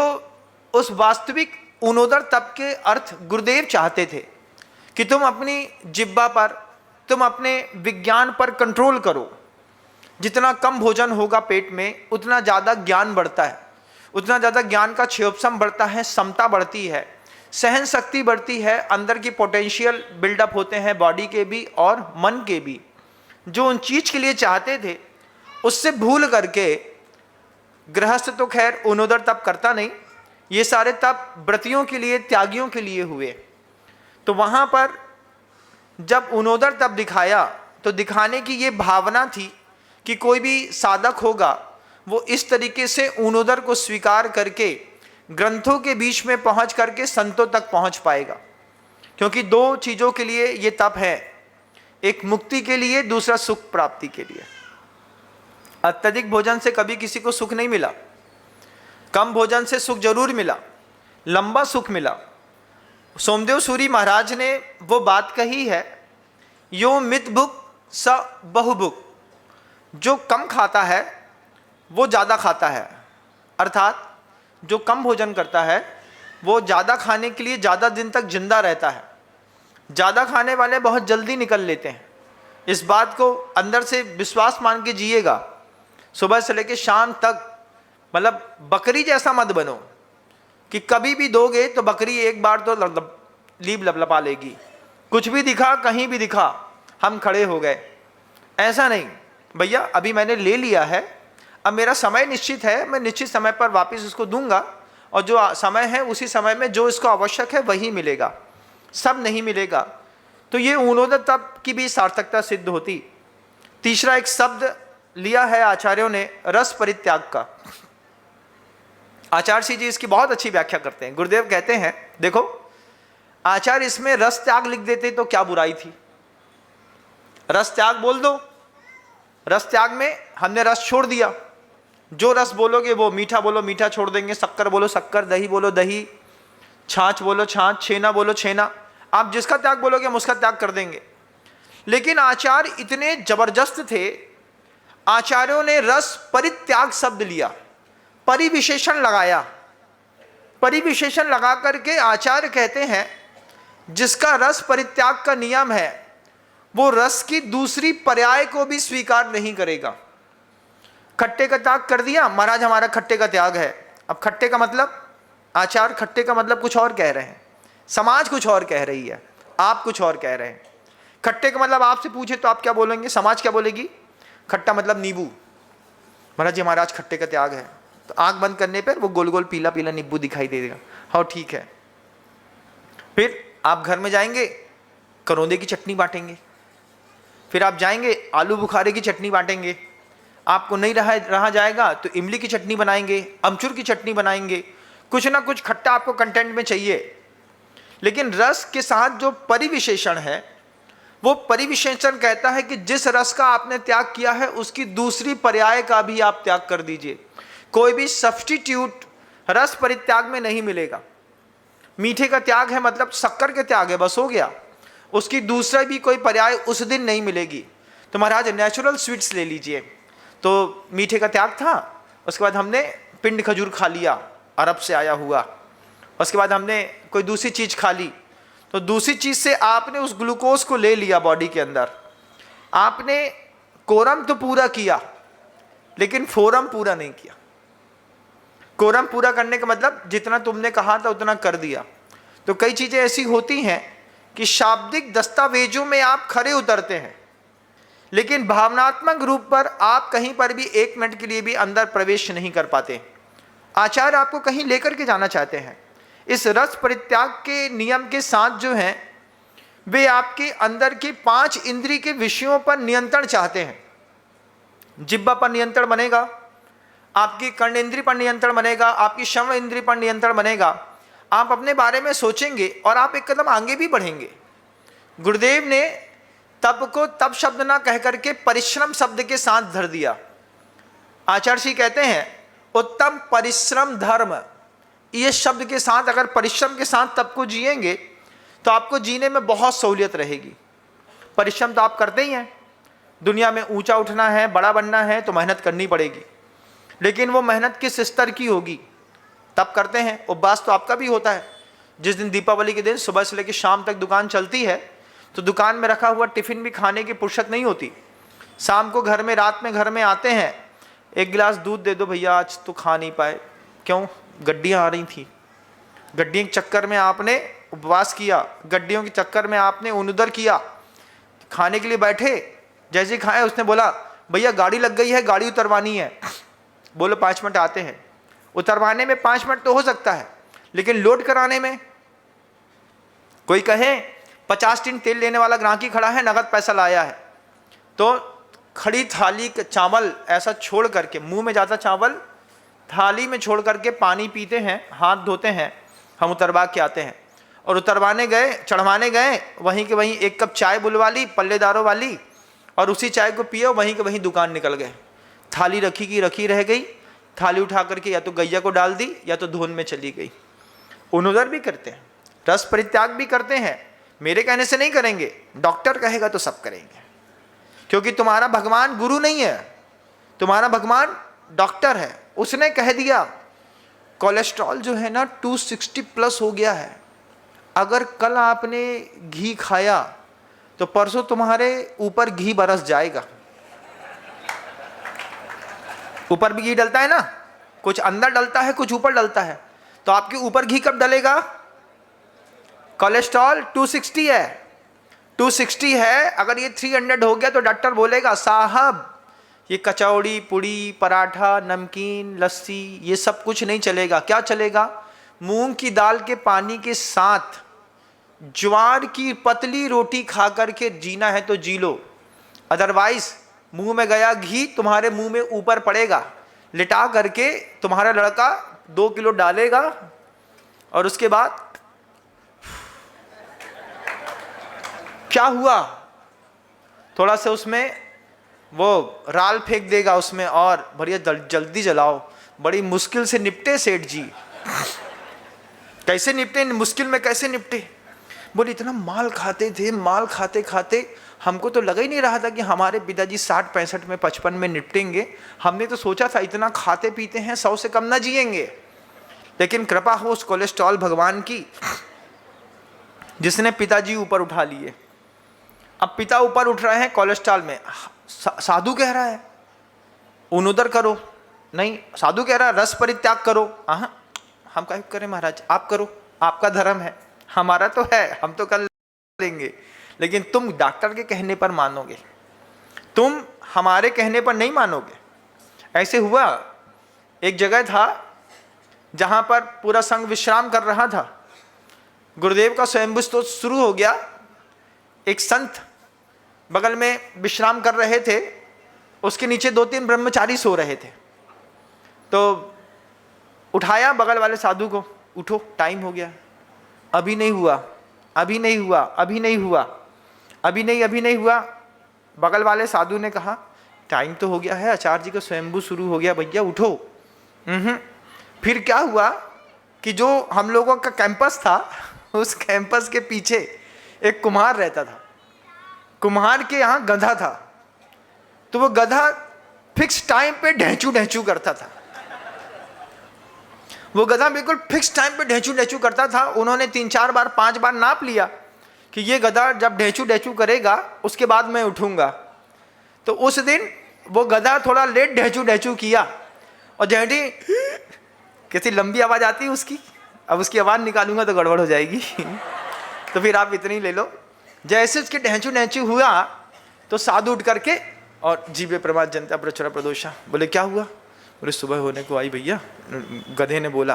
उस वास्तविक ऊनोदर तप के अर्थ गुरुदेव चाहते थे कि तुम अपनी जिह्वा पर, तुम अपने विज्ञान पर कंट्रोल करो। जितना कम भोजन होगा पेट में, उतना ज़्यादा ज्ञान बढ़ता है, उतना ज़्यादा ज्ञान का क्षेत्रफल बढ़ता है, समता बढ़ती है, सहन शक्ति बढ़ती है, अंदर की पोटेंशियल बिल्डअप होते हैं, बॉडी के भी और मन के भी। जो उन चीज़ के लिए चाहते थे उससे भूल करके गृहस्थ तो खैर ऊनोदर तप करता नहीं, ये सारे तप व्रतियों के लिए, त्यागियों के लिए हुए। तो वहाँ पर जब ऊनोदर तप दिखाया तो दिखाने की ये भावना थी कि कोई भी साधक होगा वो इस तरीके से ऊनोदर को स्वीकार करके ग्रंथों के बीच में पहुंच करके संतों तक पहुंच पाएगा। क्योंकि दो चीज़ों के लिए ये तप है, एक मुक्ति के लिए, दूसरा सुख प्राप्ति के लिए। अत्यधिक भोजन से कभी किसी को सुख नहीं मिला, कम भोजन से सुख जरूर मिला, लंबा सुख मिला। सोमदेव सूरी महाराज ने वो बात कही है, यो मित भुक स बहुभुक, जो कम खाता है वो ज़्यादा खाता है। अर्थात जो कम भोजन करता है वो ज़्यादा खाने के लिए ज़्यादा दिन तक जिंदा रहता है। ज़्यादा खाने वाले बहुत जल्दी निकल लेते हैं। इस बात को अंदर से विश्वास मान के जिएगा। सुबह से लेकर शाम तक मतलब बकरी जैसा मत बनो कि कभी भी दोगे तो बकरी एक बार तो लीब लपलपा लेगी, कुछ भी दिखा, कहीं भी दिखा हम खड़े हो गए। ऐसा नहीं भैया, अभी मैंने ले लिया है, अब मेरा समय निश्चित है, मैं निश्चित समय पर वापस उसको दूंगा, और जो समय है उसी समय में जो इसको आवश्यक है वही मिलेगा, सब नहीं मिलेगा। तो ये ऊनोदर तप की भी सार्थकता सिद्ध होती। तीसरा एक शब्द लिया है आचार्यों ने, रस परित्याग का। आचार्य जी इसकी बहुत अच्छी व्याख्या करते हैं। गुरुदेव कहते हैं, देखो आचार्य इसमें रस त्याग लिख देते तो क्या बुराई थी, रस त्याग बोल दो। रस त्याग में हमने रस छोड़ दिया, जो रस बोलोगे वो, मीठा बोलो मीठा छोड़ देंगे, शक्कर बोलो शक्कर, दही बोलो दही, छाछ बोलो छाछ, छेना बोलो छेना, आप जिसका त्याग बोलोगे हम उसका त्याग कर देंगे। लेकिन आचार्य इतने जबरदस्त थे, आचार्यों ने रस परित्याग शब्द लिया, परिविशेषण लगाया। परिविशेषण लगा करके आचार्य कहते हैं जिसका रस परित्याग का नियम है वो रस की दूसरी पर्याय को भी स्वीकार नहीं करेगा। खट्टे का त्याग कर दिया, महाराज हमारा खट्टे का त्याग है। अब खट्टे का मतलब, आचार्य खट्टे का मतलब कुछ और कह रहे हैं, समाज कुछ और कह रही है, आप कुछ और कह रहे हैं। खट्टे का मतलब आपसे पूछे तो आप क्या बोलेंगे, समाज क्या बोलेगी? खट्टा मतलब नींबू, महाराज जी हमारा आज खट्टे का त्याग है। तो आंख बंद करने पर वो गोल गोल पीला पीला नींबू दिखाई दे देगा, हाँ ठीक है। फिर आप घर में जाएंगे, करौंदे की चटनी बांटेंगे, फिर आप जाएंगे आलू बुखारे की चटनी बांटेंगे, आपको नहीं रहा जाएगा तो इमली की चटनी बनाएंगे, अमचूर की चटनी बनाएंगे, कुछ ना कुछ खट्टा आपको कंटेंट में चाहिए। लेकिन रस के साथ जो परिविशेषण है, वो परिविशेषण कहता है कि जिस रस का आपने त्याग किया है उसकी दूसरी पर्याय का भी आप त्याग कर दीजिए। कोई भी सब्स्टिट्यूट रस परित्याग में नहीं मिलेगा। मीठे का त्याग है मतलब शक्कर के त्याग है, बस हो गया, उसकी दूसरा भी कोई पर्याय उस दिन नहीं मिलेगी। तो महाराज नेचुरल स्वीट्स ले लीजिए, तो मीठे का त्याग था, उसके बाद हमने पिंड खजूर खा लिया अरब से आया हुआ, उसके बाद हमने कोई दूसरी चीज़ खा ली, तो दूसरी चीज़ से आपने उस ग्लूकोज को ले लिया बॉडी के अंदर। आपने कोरम तो पूरा किया लेकिन फोरम पूरा नहीं किया। कोरम पूरा करने का मतलब जितना तुमने कहा था उतना कर दिया। तो कई चीज़ें ऐसी होती हैं कि शाब्दिक दस्तावेजों में आप खरे उतरते हैं, लेकिन भावनात्मक रूप पर आप कहीं पर भी एक मिनट के लिए भी अंदर प्रवेश नहीं कर पाते। आचार्य आपको कहीं लेकर के जाना चाहते हैं। इस रस परित्याग के नियम के साथ जो हैं वे आपके अंदर के 5 इंद्रिय के विषयों पर नियंत्रण चाहते हैं। जिह्वा पर नियंत्रण बनेगा, आपकी कर्णेंद्रिय पर नियंत्रण बनेगा, आपकी श्रवण इंद्रिय पर नियंत्रण बनेगा। आप अपने बारे में सोचेंगे और आप एक कदम आगे भी बढ़ेंगे। गुरुदेव ने तप को तप शब्द ना कह करके परिश्रम शब्द के साथ धर दिया। आचार्य जी कहते हैं उत्तम परिश्रम धर्म, ये शब्द के साथ अगर परिश्रम के साथ तप को जिएंगे तो आपको जीने में बहुत सहूलियत रहेगी। परिश्रम तो आप करते ही हैं, दुनिया में ऊंचा उठना है, बड़ा बनना है तो मेहनत करनी पड़ेगी, लेकिन वो मेहनत किस स्तर की होगी तब करते हैं। उपवास तो आपका भी होता है। जिस दिन दीपावली के दिन सुबह से लेकर शाम तक दुकान चलती है तो दुकान में रखा हुआ टिफिन भी खाने की फुर्सत नहीं होती। शाम को घर में, रात में घर में आते हैं, एक गिलास दूध दे दो भैया, आज तो खा नहीं पाए। क्यों? गड्डियाँ आ रही थी, गड्डियों के चक्कर में आपने उपवास किया, गड्डियों के चक्कर में आपने उनुदर किया। खाने के लिए बैठे, जैसे खाए उसने बोला भैया गाड़ी लग गई है, गाड़ी उतरवानी है। बोलो 5 मिनट आते हैं। उतरवाने में 5 मिनट तो हो सकता है, लेकिन लोड कराने में, कोई कहे 50 टिन तेल लेने वाला ग्राहक ही खड़ा है, नगद पैसा लाया है, तो खड़ी थाली का चावल ऐसा छोड़ करके, मुंह में जाता चावल थाली में छोड़ करके पानी पीते हैं, हाथ धोते हैं, हम उतरवा के आते हैं। और उतरवाने गए, चढ़वाने गए, वहीं के वहीं 1 कप चाय बुलवा ली पल्लेदारों वाली, और उसी चाय को पियो, वहीं के वहीं दुकान निकल गए। थाली रखी की रखी रह गई, थाली उठा करके या तो गैया को डाल दी या तो धोन में चली गई। उनुदर भी करते हैं, रस परित्याग भी करते हैं। मेरे कहने से नहीं करेंगे, डॉक्टर कहेगा तो सब करेंगे, क्योंकि तुम्हारा भगवान गुरु नहीं है, तुम्हारा भगवान डॉक्टर है। उसने कह दिया कोलेस्ट्रॉल जो है ना 260 प्लस हो गया है, अगर कल आपने घी खाया तो परसों तुम्हारे ऊपर घी बरस जाएगा। ऊपर भी घी डलता है ना, कुछ अंदर डलता है, कुछ ऊपर डलता है, तो आपके ऊपर घी कब डलेगा? कोलेस्ट्रॉल 260 है, 260 है, अगर ये 300 हो गया तो डॉक्टर बोलेगा साहब ये कचौड़ी, पूड़ी, पराठा, नमकीन, लस्सी ये सब कुछ नहीं चलेगा। क्या चलेगा? मूंग की दाल के पानी के साथ ज्वार की पतली रोटी खा करके जीना है तो जी लो, अदरवाइज मुंह में गया घी तुम्हारे मुंह में ऊपर पड़ेगा, लिटा करके तुम्हारा लड़का 2 किलो डालेगा और उसके बाद क्या हुआ, थोड़ा सा उसमें वो राल फेंक देगा उसमें, और बढ़िया जल्दी जलाओ, बड़ी मुश्किल से निपटे सेठ जी। कैसे निपटे? मुश्किल में कैसे निपटे? बोले इतना माल खाते थे, माल खाते खाते हमको तो लगा ही नहीं रहा था कि हमारे पिताजी 60-65 में 55 में निपटेंगे। हमने तो सोचा था इतना खाते पीते हैं 100 से कम ना जिएंगे, लेकिन कृपा हो उस कोलेस्ट्रॉल भगवान की जिसने पिताजी ऊपर उठा लिए। अब पिता ऊपर उठ रहे हैं कोलेस्ट्रॉल में, साधु कह रहा है उनुदर करो, नहीं साधु कह रहा है रस परित्याग करो। हम क्या करें महाराज, आप करो, आपका धर्म है, हमारा तो है, हम तो कर लेंगे, लेकिन तुम डॉक्टर के कहने पर मानोगे, तुम हमारे कहने पर नहीं मानोगे। ऐसे हुआ, एक जगह था जहां पर पूरा संघ विश्राम कर रहा था, गुरुदेव का स्वयंभू स्तोत्र शुरू हो गया। एक संत बगल में विश्राम कर रहे थे, उसके नीचे 2-3 ब्रह्मचारी सो रहे थे, तो उठाया बगल वाले साधु को, उठो टाइम हो गया। अभी नहीं हुआ, अभी नहीं हुआ, अभी नहीं हुआ, अभी नहीं हुआ। बगल वाले साधु ने कहा टाइम तो हो गया है, आचार्य जी का स्वयंभू शुरू हो गया, भैया उठो। फिर क्या हुआ कि जो हम लोगों का कैंपस था, उस कैंपस के पीछे एक कुम्हार रहता था, कुम्हार के यहाँ गधा था, तो वो गधा फिक्स टाइम पे ढेंचू करता था। वो गधा बिल्कुल फिक्स टाइम पे ढेंचू करता था। उन्होंने 3-4 बार 5 बार नाप लिया कि ये गधा जब ढेंचू करेगा उसके बाद मैं उठूंगा। तो उस दिन वो गधा थोड़ा लेट ढेंचू किया, और जैसे कैसी लंबी आवाज़ आती है उसकी, अब उसकी आवाज़ निकालूंगा तो गड़बड़ हो जाएगी तो फिर आप इतनी ले लो। जैसे उसके ढेंचू हुआ तो साधु उठ करके और जीवे प्रमाद जनता प्रचुरा प्रदोषा, बोले क्या हुआ? बोले सुबह होने को आई भैया, गधे ने बोला।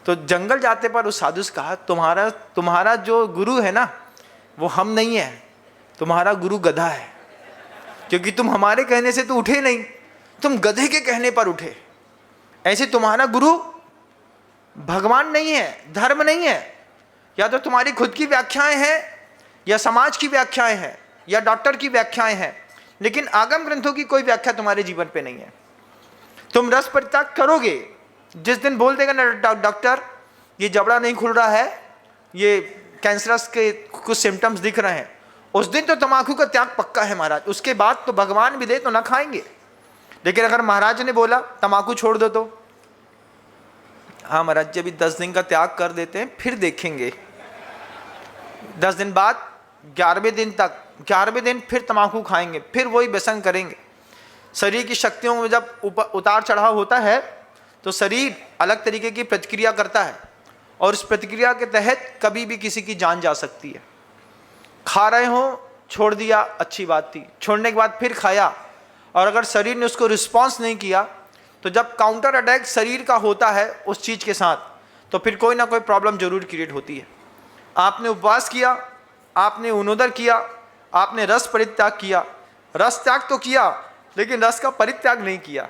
तो जंगल जाते पर उस साधु से कहा तुम्हारा जो गुरु है ना वो हम नहीं है, तुम्हारा गुरु गधा है, क्योंकि तुम हमारे कहने से तो उठे नहीं, तुम गधे के कहने पर उठे। ऐसे तुम्हारा गुरु भगवान नहीं है, धर्म नहीं है, या तो तुम्हारी खुद की व्याख्याएं हैं, या समाज की व्याख्याएं हैं, या डॉक्टर की व्याख्याएं हैं, लेकिन आगम ग्रंथों की कोई व्याख्या तुम्हारे जीवन पे नहीं है। तुम रस परित्याग करोगे, जिस दिन बोल देगा ना डॉक्टर ये जबड़ा नहीं खुल रहा है, ये कैंसरस के कुछ सिम्टम्स दिख रहे हैं, उस दिन तो तम्बाकू का त्याग पक्का है महाराज, उसके बाद तो भगवान भी दे तो ना खाएंगे। लेकिन अगर महाराज ने बोला तम्बाकू छोड़ दो, तो हाँ महाराज जी अभी 10 दिन का त्याग कर देते हैं, फिर देखेंगे। 10 दिन बाद 11वें दिन फिर तम्बाकू खाएंगे, फिर वही व्यसन करेंगे। शरीर की शक्तियों में जब उतार चढ़ाव होता है तो शरीर अलग तरीके की प्रतिक्रिया करता है, और उस प्रतिक्रिया के तहत कभी भी किसी की जान जा सकती है। खा रहे हो, छोड़ दिया, अच्छी बात थी, छोड़ने के बाद फिर खाया, और अगर शरीर ने उसको रिस्पॉन्स नहीं किया, तो जब काउंटर अटैक शरीर का होता है उस चीज़ के साथ, तो फिर कोई ना कोई प्रॉब्लम जरूर क्रिएट होती है। आपने उपवास किया, आपने उनोदर किया, आपने रस परित्याग किया, रस त्याग तो किया लेकिन रस का परित्याग नहीं किया,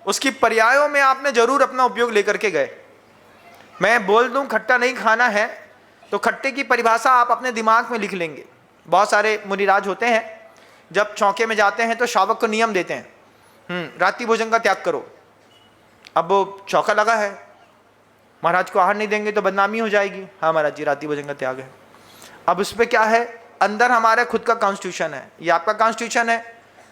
उसकी पर्यायों में आपने जरूर अपना उपयोग लेकर के गए। मैं बोल दूं खट्टा नहीं खाना है, तो खट्टे की परिभाषा आप अपने दिमाग में लिख लेंगे। बहुत सारे मुनिराज होते हैं, जब चौके में जाते हैं तो शावक को नियम देते हैं, रात्रि भोजन का त्याग करो। अब वो चौका लगा है, महाराज को आहार नहीं देंगे तो बदनामी हो जाएगी। हाँ महाराज जी रात्रि भोजन का त्याग है। अब उस पर क्या है, अंदर हमारा खुद का कॉन्स्टिट्यूशन है, ये आपका कॉन्स्टिट्यूशन है,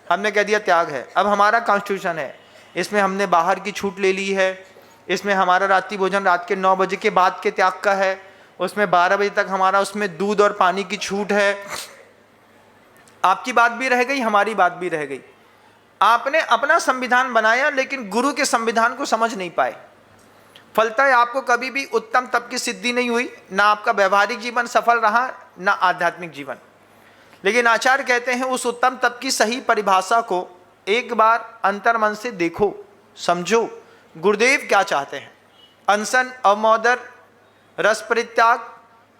हमने कह दिया त्याग है। अब हमारा कॉन्स्टिट्यूशन है, इसमें हमने बाहर की छूट ले ली है, इसमें हमारा रात्रि भोजन रात के 9 बजे के बाद के त्याग का है, उसमें 12 बजे तक हमारा उसमें दूध और पानी की छूट है। आपकी बात भी रह गई, हमारी बात भी रह गई। आपने अपना संविधान बनाया लेकिन गुरु के संविधान को समझ नहीं पाए। फलतः आपको कभी भी उत्तम तप की सिद्धि नहीं हुई, ना आपका व्यवहारिक जीवन सफल रहा, ना आध्यात्मिक जीवन। लेकिन आचार्य कहते हैं उस उत्तम तप की सही परिभाषा को एक बार अंतर्मन से देखो, समझो गुरुदेव क्या चाहते हैं। अनशन, अवमोदर, रस परित्याग,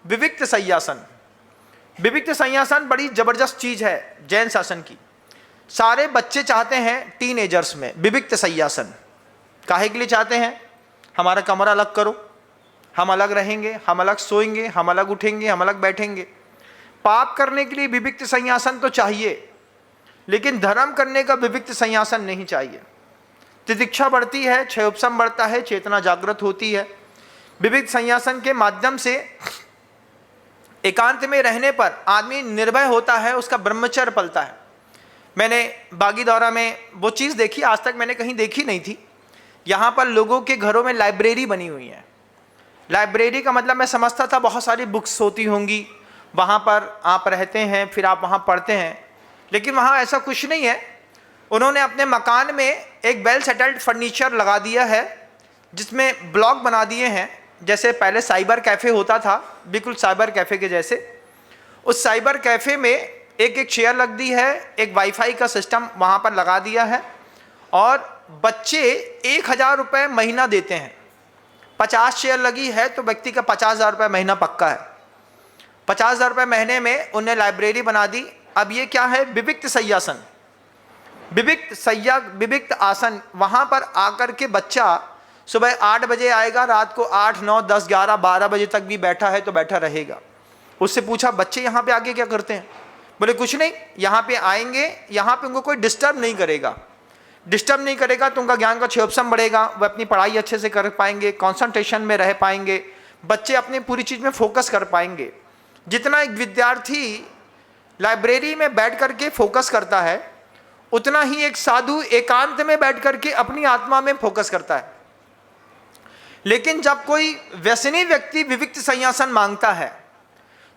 विविक्त संयासन। विविक्त संयासन बड़ी जबरदस्त चीज है जैन शासन की। सारे बच्चे चाहते हैं टीनेजर्स में विविक्त संयासन। काहे के लिए चाहते हैं, हमारा कमरा अलग करो, हम अलग रहेंगे, हम अलग सोएंगे, हम अलग उठेंगे, हम अलग बैठेंगे। पाप करने के लिए विविक्त संयासन तो चाहिए, लेकिन धर्म करने का विविक्त संयासन नहीं चाहिए। तितिक्षा बढ़ती है, क्षयोपशम बढ़ता है, चेतना जागृत होती है। विविक्त संयासन के माध्यम से एकांत में रहने पर आदमी निर्भय होता है, उसका ब्रह्मचर्य पलता है। मैंने बागीदौरा में वो चीज़ देखी, आज तक मैंने कहीं देखी नहीं थी। यहाँ पर लोगों के घरों में लाइब्रेरी बनी हुई है। लाइब्रेरी का मतलब मैं समझता था बहुत सारी बुक्स होती होंगी, वहाँ पर आप रहते हैं, फिर आप वहाँ पढ़ते हैं, लेकिन वहाँ ऐसा कुछ नहीं है। उन्होंने अपने मकान में एक वेल सेटल्ड फर्नीचर लगा दिया है, जिसमें ब्लॉक बना दिए हैं। जैसे पहले साइबर कैफ़े होता था, बिल्कुल साइबर कैफ़े के जैसे। उस साइबर कैफ़े में एक एक चेयर लग दी है, एक वाईफाई का सिस्टम वहाँ पर लगा दिया है, और बच्चे 1000 रुपये महीना देते हैं। 50 चेयर लगी है तो व्यक्ति का 50,000 रुपये महीना पक्का है। 50,000 रुपये महीने में उन्हें लाइब्रेरी बना दी। अब ये क्या है, विविक्त संयासन, विविक्त आसन। वहाँ पर आकर के बच्चा सुबह 8 बजे आएगा, रात को 8, 9, 10, 11, 12 बजे तक भी बैठा है तो बैठा रहेगा। उससे पूछा बच्चे यहाँ पे आके क्या करते हैं, बोले कुछ नहीं, यहाँ पे आएंगे, यहाँ पे उनको कोई डिस्टर्ब नहीं करेगा। डिस्टर्ब नहीं करेगा तो उनका ज्ञान का क्षयोपशम बढ़ेगा, वह अपनी पढ़ाई अच्छे से कर पाएंगे, कंसंट्रेशन में रह पाएंगे, बच्चे अपनी पूरी चीज़ में फोकस कर पाएंगे। जितना एक विद्यार्थी लाइब्रेरी में बैठ करके फोकस करता है, उतना ही एक साधु एकांत में बैठ करके अपनी आत्मा में फोकस करता है। लेकिन जब कोई व्यसनी व्यक्ति विविक्त संयासन मांगता है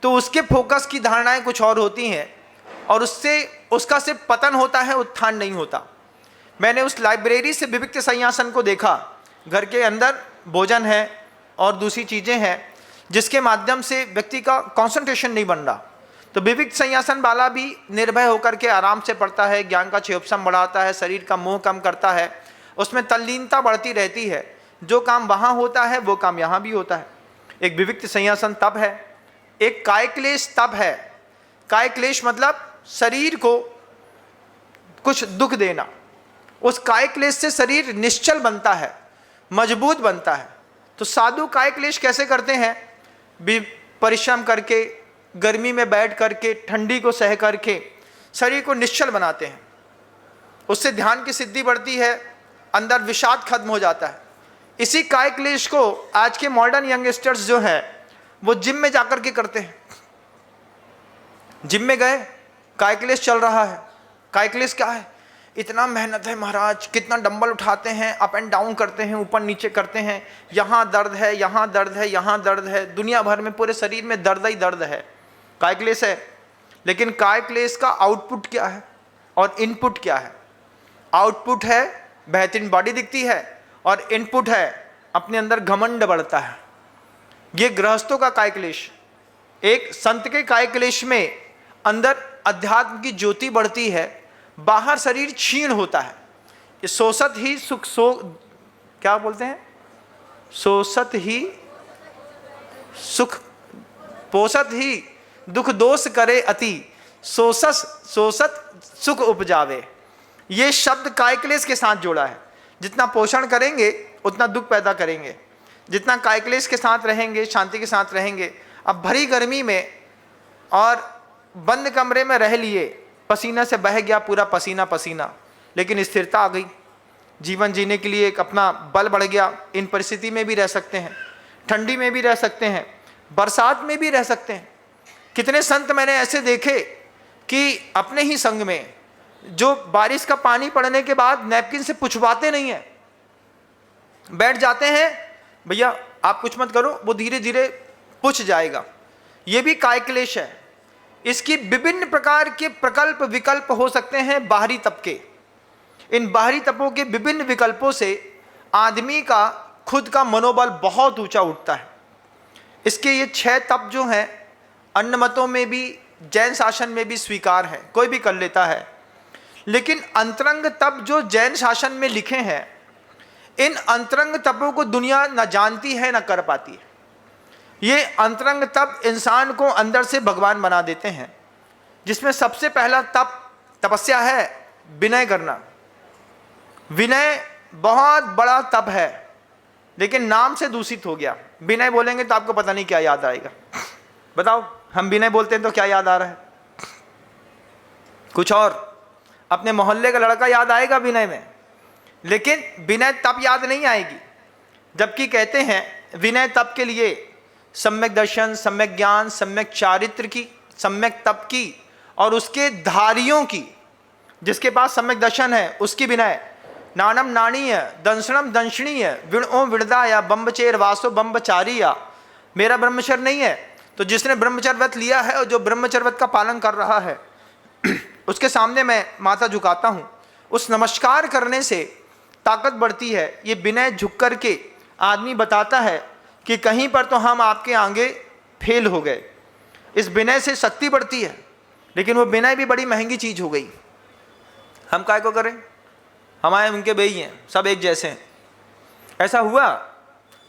तो उसके फोकस की धारणाएं कुछ और होती हैं, और उससे उसका सिर्फ पतन होता है, उत्थान नहीं होता। मैंने उस लाइब्रेरी से विविक्त संयासन को देखा। घर के अंदर भोजन है और दूसरी चीज़ें हैं, जिसके माध्यम से व्यक्ति का कंसंट्रेशन नहीं बन रहा। तो विविक्त संयासन वाला भी निर्भय होकर के आराम से पढ़ता है, ज्ञान का क्षयोपशम बढ़ाता है, शरीर का मोह कम करता है, उसमें तल्लीनता बढ़ती रहती है। जो काम वहाँ होता है वो काम यहाँ भी होता है। एक विविक्त संयासन तप है, एक कायक्लेश तप है। कायक्लेश मतलब शरीर को कुछ दुख देना। उस कायक्लेश से शरीर निश्चल बनता है, मजबूत बनता है। तो साधु कायक्लेश कैसे करते हैं, परिश्रम करके, गर्मी में बैठ करके, ठंडी को सह करके शरीर को निश्चल बनाते हैं। उससे ध्यान की सिद्धि बढ़ती है, अंदर विषाद खत्म हो जाता है। इसी कायक्लेश को आज के मॉडर्न यंगस्टर्स जो है वो जिम में जाकर के करते हैं। जिम में गए, काय क्लेश चल रहा है। काय क्लेश क्या है? इतना मेहनत है महाराज, कितना डंबल उठाते हैं, अप एंड डाउन करते हैं, ऊपर नीचे करते हैं, यहाँ दर्द है, यहाँ दर्द है, यहाँ दर्द है, दुनिया भर में पूरे शरीर में दर्द ही दर्द है। काय क्लेश है। लेकिन काय क्लेश का आउटपुट क्या है और इनपुट क्या है? आउटपुट है बेहतरीन बॉडी दिखती है, और इनपुट है अपने अंदर घमंड बढ़ता है। ये गृहस्थों का काय क्लेश। एक संत के काय क्लेश में अंदर अध्यात्म की ज्योति बढ़ती है, बाहर शरीर क्षीण होता है। ये सोसत ही सुख क्या बोलते हैं? सोसत ही सुख, पोसत ही दुख दोष करे अति, सोसत सुख उपजावे। ये शब्द काय क्लेश के साथ जोड़ा है। जितना पोषण करेंगे उतना दुख पैदा करेंगे, जितना काय क्लेश के साथ रहेंगे, शांति के साथ रहेंगे। अब भरी गर्मी में और बंद कमरे में रह लिए, पसीना से बह गया पूरा पसीना पसीना, लेकिन स्थिरता आ गई, जीवन जीने के लिए एक अपना बल बढ़ गया। इन परिस्थिति में भी रह सकते हैं, ठंडी में भी रह सकते हैं, बरसात में भी रह सकते हैं। कितने संत मैंने ऐसे देखे कि अपने ही संग में जो बारिश का पानी पड़ने के बाद नैपकिन से पुछवाते नहीं है, बैठ जाते हैं, भैया आप कुछ मत करो, वो धीरे धीरे पुछ जाएगा। ये भी काय क्लेश है। इसकी विभिन्न प्रकार के प्रकल्प विकल्प हो सकते हैं, बाहरी तप के। इन बाहरी तपों के विभिन्न विकल्पों से आदमी का खुद का मनोबल बहुत ऊंचा उठता है। इसके ये 6 तप जो हैं, अन्य मतों में भी, जैन शासन में भी स्वीकार है, कोई भी कर लेता है। लेकिन अंतरंग तप जो जैन शासन में लिखे हैं, इन अंतरंग तपों को दुनिया न जानती है न कर पाती है। ये अंतरंग तप इंसान को अंदर से भगवान बना देते हैं, जिसमें सबसे पहला तप तपस्या है, विनय करना। विनय बहुत बड़ा तप है, लेकिन नाम से दूषित हो गया। विनय बोलेंगे तो आपको पता नहीं क्या याद आएगा। बताओ, हम विनय बोलते हैं तो क्या याद आ रहा है? कुछ और। अपने मोहल्ले का लड़का याद आएगा विनय में, लेकिन विनय तप याद नहीं आएगी। जबकि कहते हैं विनय तप के लिए सम्यक दर्शन, सम्यक ज्ञान, सम्यक चारित्र की, सम्यक तप की, और उसके धारियों की। जिसके पास सम्यक दर्शन है उसकी विनय। नानम नाणीय दंशनम दंशनीय विणो विणदाया बम्बचेर वासो बम्बचारिया। मेरा ब्रह्मचर्य नहीं है, तो जिसने ब्रह्मचर्य व्रत लिया है और जो ब्रह्मचर्य व्रत का पालन कर रहा है उसके सामने मैं माथा झुकाता हूँ। उस नमस्कार करने से ताकत बढ़ती है। ये विनय झुक कर के आदमी बताता है कि कहीं पर तो हम आपके आगे फेल हो गए। इस विनय से शक्ति बढ़ती है, लेकिन वो विनय भी बड़ी महंगी चीज़ हो गई। हम काय को करें? हमारे उनके बेई हैं, सब एक जैसे हैं। ऐसा हुआ,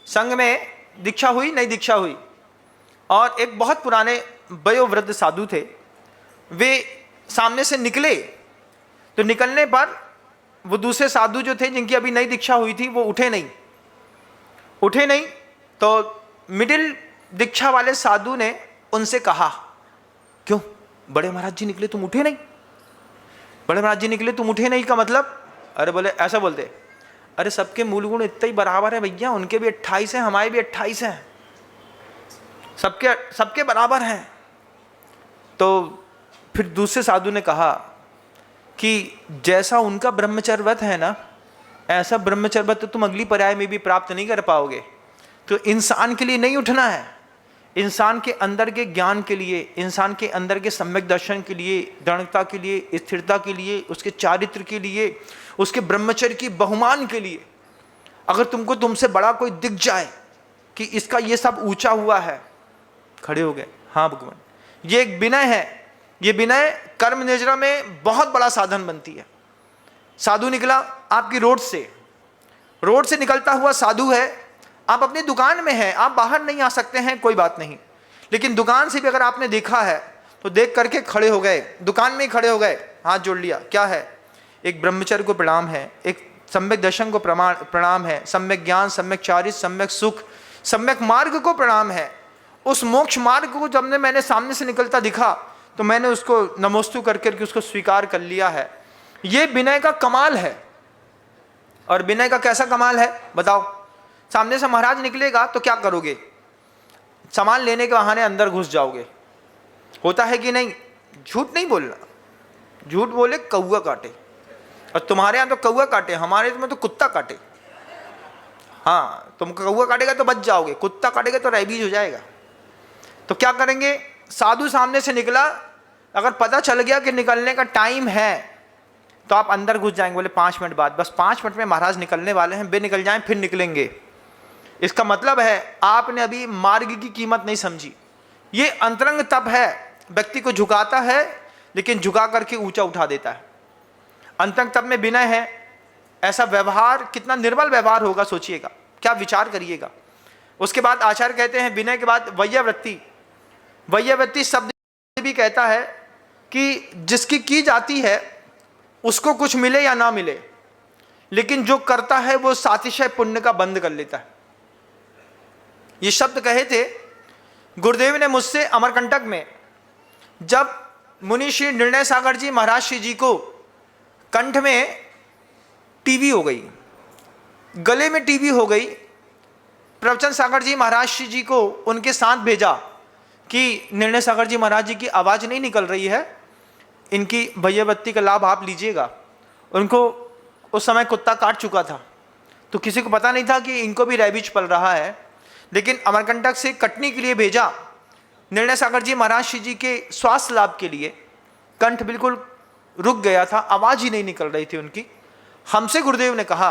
संघ में दीक्षा हुई, नई दीक्षा हुई, और एक बहुत पुराने वयोवृद्ध साधु थे। वे सामने से निकले, तो निकलने पर वो दूसरे साधु जो थे, जिनकी अभी नई दीक्षा हुई थी, वो उठे नहीं। तो मिडिल दीक्षा वाले साधु ने उनसे कहा, क्यों बड़े महाराज जी निकले तुम उठे नहीं? बड़े महाराज जी निकले तुम उठे नहीं का मतलब? अरे बोले, ऐसा बोलते, अरे सबके मूल गुण इतना ही बराबर है भैया, उनके भी 28 हैं, हमारे भी 28 हैं, सबके बराबर हैं। तो फिर दूसरे साधु ने कहा कि जैसा उनका ब्रह्मचर्य व्रत है ना, ऐसा ब्रह्मचर्य व्रत तो तुम अगली पर्याय में भी प्राप्त नहीं कर पाओगे। तो इंसान के लिए नहीं उठना है, इंसान के अंदर के ज्ञान के लिए, इंसान के अंदर के सम्यक दर्शन के लिए, दृढ़ता के लिए, स्थिरता के लिए, उसके चारित्र के लिए, उसके ब्रह्मचर्य की बहुमान के लिए। अगर तुमको तुमसे बड़ा कोई दिख जाए कि इसका ये सब ऊंचा हुआ है, खड़े हो गए, हाँ भगवान। ये एक विनय है। ये विनय कर्म निजरा में बहुत बड़ा साधन बनती है। साधु निकला आपकी रोड से निकलता हुआ साधु है। आप अपनी दुकान में हैं, आप बाहर नहीं आ सकते हैं, कोई बात नहीं, लेकिन दुकान से भी अगर आपने देखा है तो देख करके खड़े हो गए, दुकान में ही खड़े हो गए, हाथ जोड़ लिया। क्या है? एक ब्रह्मचर्य को प्रणाम है, एक सम्यक दर्शन को प्रणाम है, सम्यक ज्ञान, सम्यक चारित्र, सम्यक सुख, सम्यक मार्ग को प्रणाम है। उस मोक्ष मार्ग को जब मैंने सामने से निकलता दिखा तो मैंने उसको नमोस्तु करके उसको स्वीकार कर लिया है। ये विनय का कमाल है। और विनय का कैसा कमाल है बताओ? सामने से महाराज निकलेगा तो क्या करोगे? सामान लेने के बहाने अंदर घुस जाओगे, होता है कि नहीं? झूठ नहीं बोलना, झूठ बोले कौआ काटे, और तुम्हारे यहाँ तो कौआ काटे, हमारे में तो कुत्ता काटे। हाँ, तुम कौआ काटेगा तो बच जाओगे, कुत्ता काटेगा तो रेबीज हो जाएगा। तो क्या करेंगे, साधु सामने से निकला, अगर पता चल गया कि निकलने का टाइम है तो आप अंदर घुस जाएंगे, बोले 5 मिनट बाद, बस 5 मिनट में महाराज निकलने वाले हैं, बे निकल जाएं फिर निकलेंगे। इसका मतलब है आपने अभी मार्ग की कीमत नहीं समझी। ये अंतरंग तप है, व्यक्ति को झुकाता है लेकिन झुका करके ऊंचा उठा देता है। अंतरंग तप में विनय है, ऐसा व्यवहार कितना निर्मल व्यवहार होगा सोचिएगा, क्या विचार करिएगा। उसके बाद आचार्य कहते हैं विनय के बाद वैयावृत्ति। वैयावृत्ति शब्द भी कहता है कि जिसकी की जाती है उसको कुछ मिले या ना मिले, लेकिन जो करता है वो सातिशय पुण्य का बंद कर लेता है। ये शब्द कहे थे गुरुदेव ने मुझसे अमरकंटक में, जब मुनि श्री निर्णय सागर जी महाराज श्री जी को कंठ में टीबी हो गई, गले में टीबी हो गई, प्रवचन सागर जी महाराज श्री जी को उनके साथ भेजा कि निर्णय सागर जी महाराज जी की आवाज़ नहीं निकल रही है, इनकी वैयावृत्ति का लाभ आप लीजिएगा। उनको उस समय कुत्ता काट चुका था, तो किसी को पता नहीं था कि इनको भी रेबीज पल रहा है, लेकिन अमरकंटक से कटनी के लिए भेजा। निर्णय सागर जी महाराज श्री जी के स्वास्थ्य लाभ के लिए कंठ बिल्कुल रुक गया था, आवाज़ ही नहीं निकल रही थी उनकी। हमसे गुरुदेव ने कहा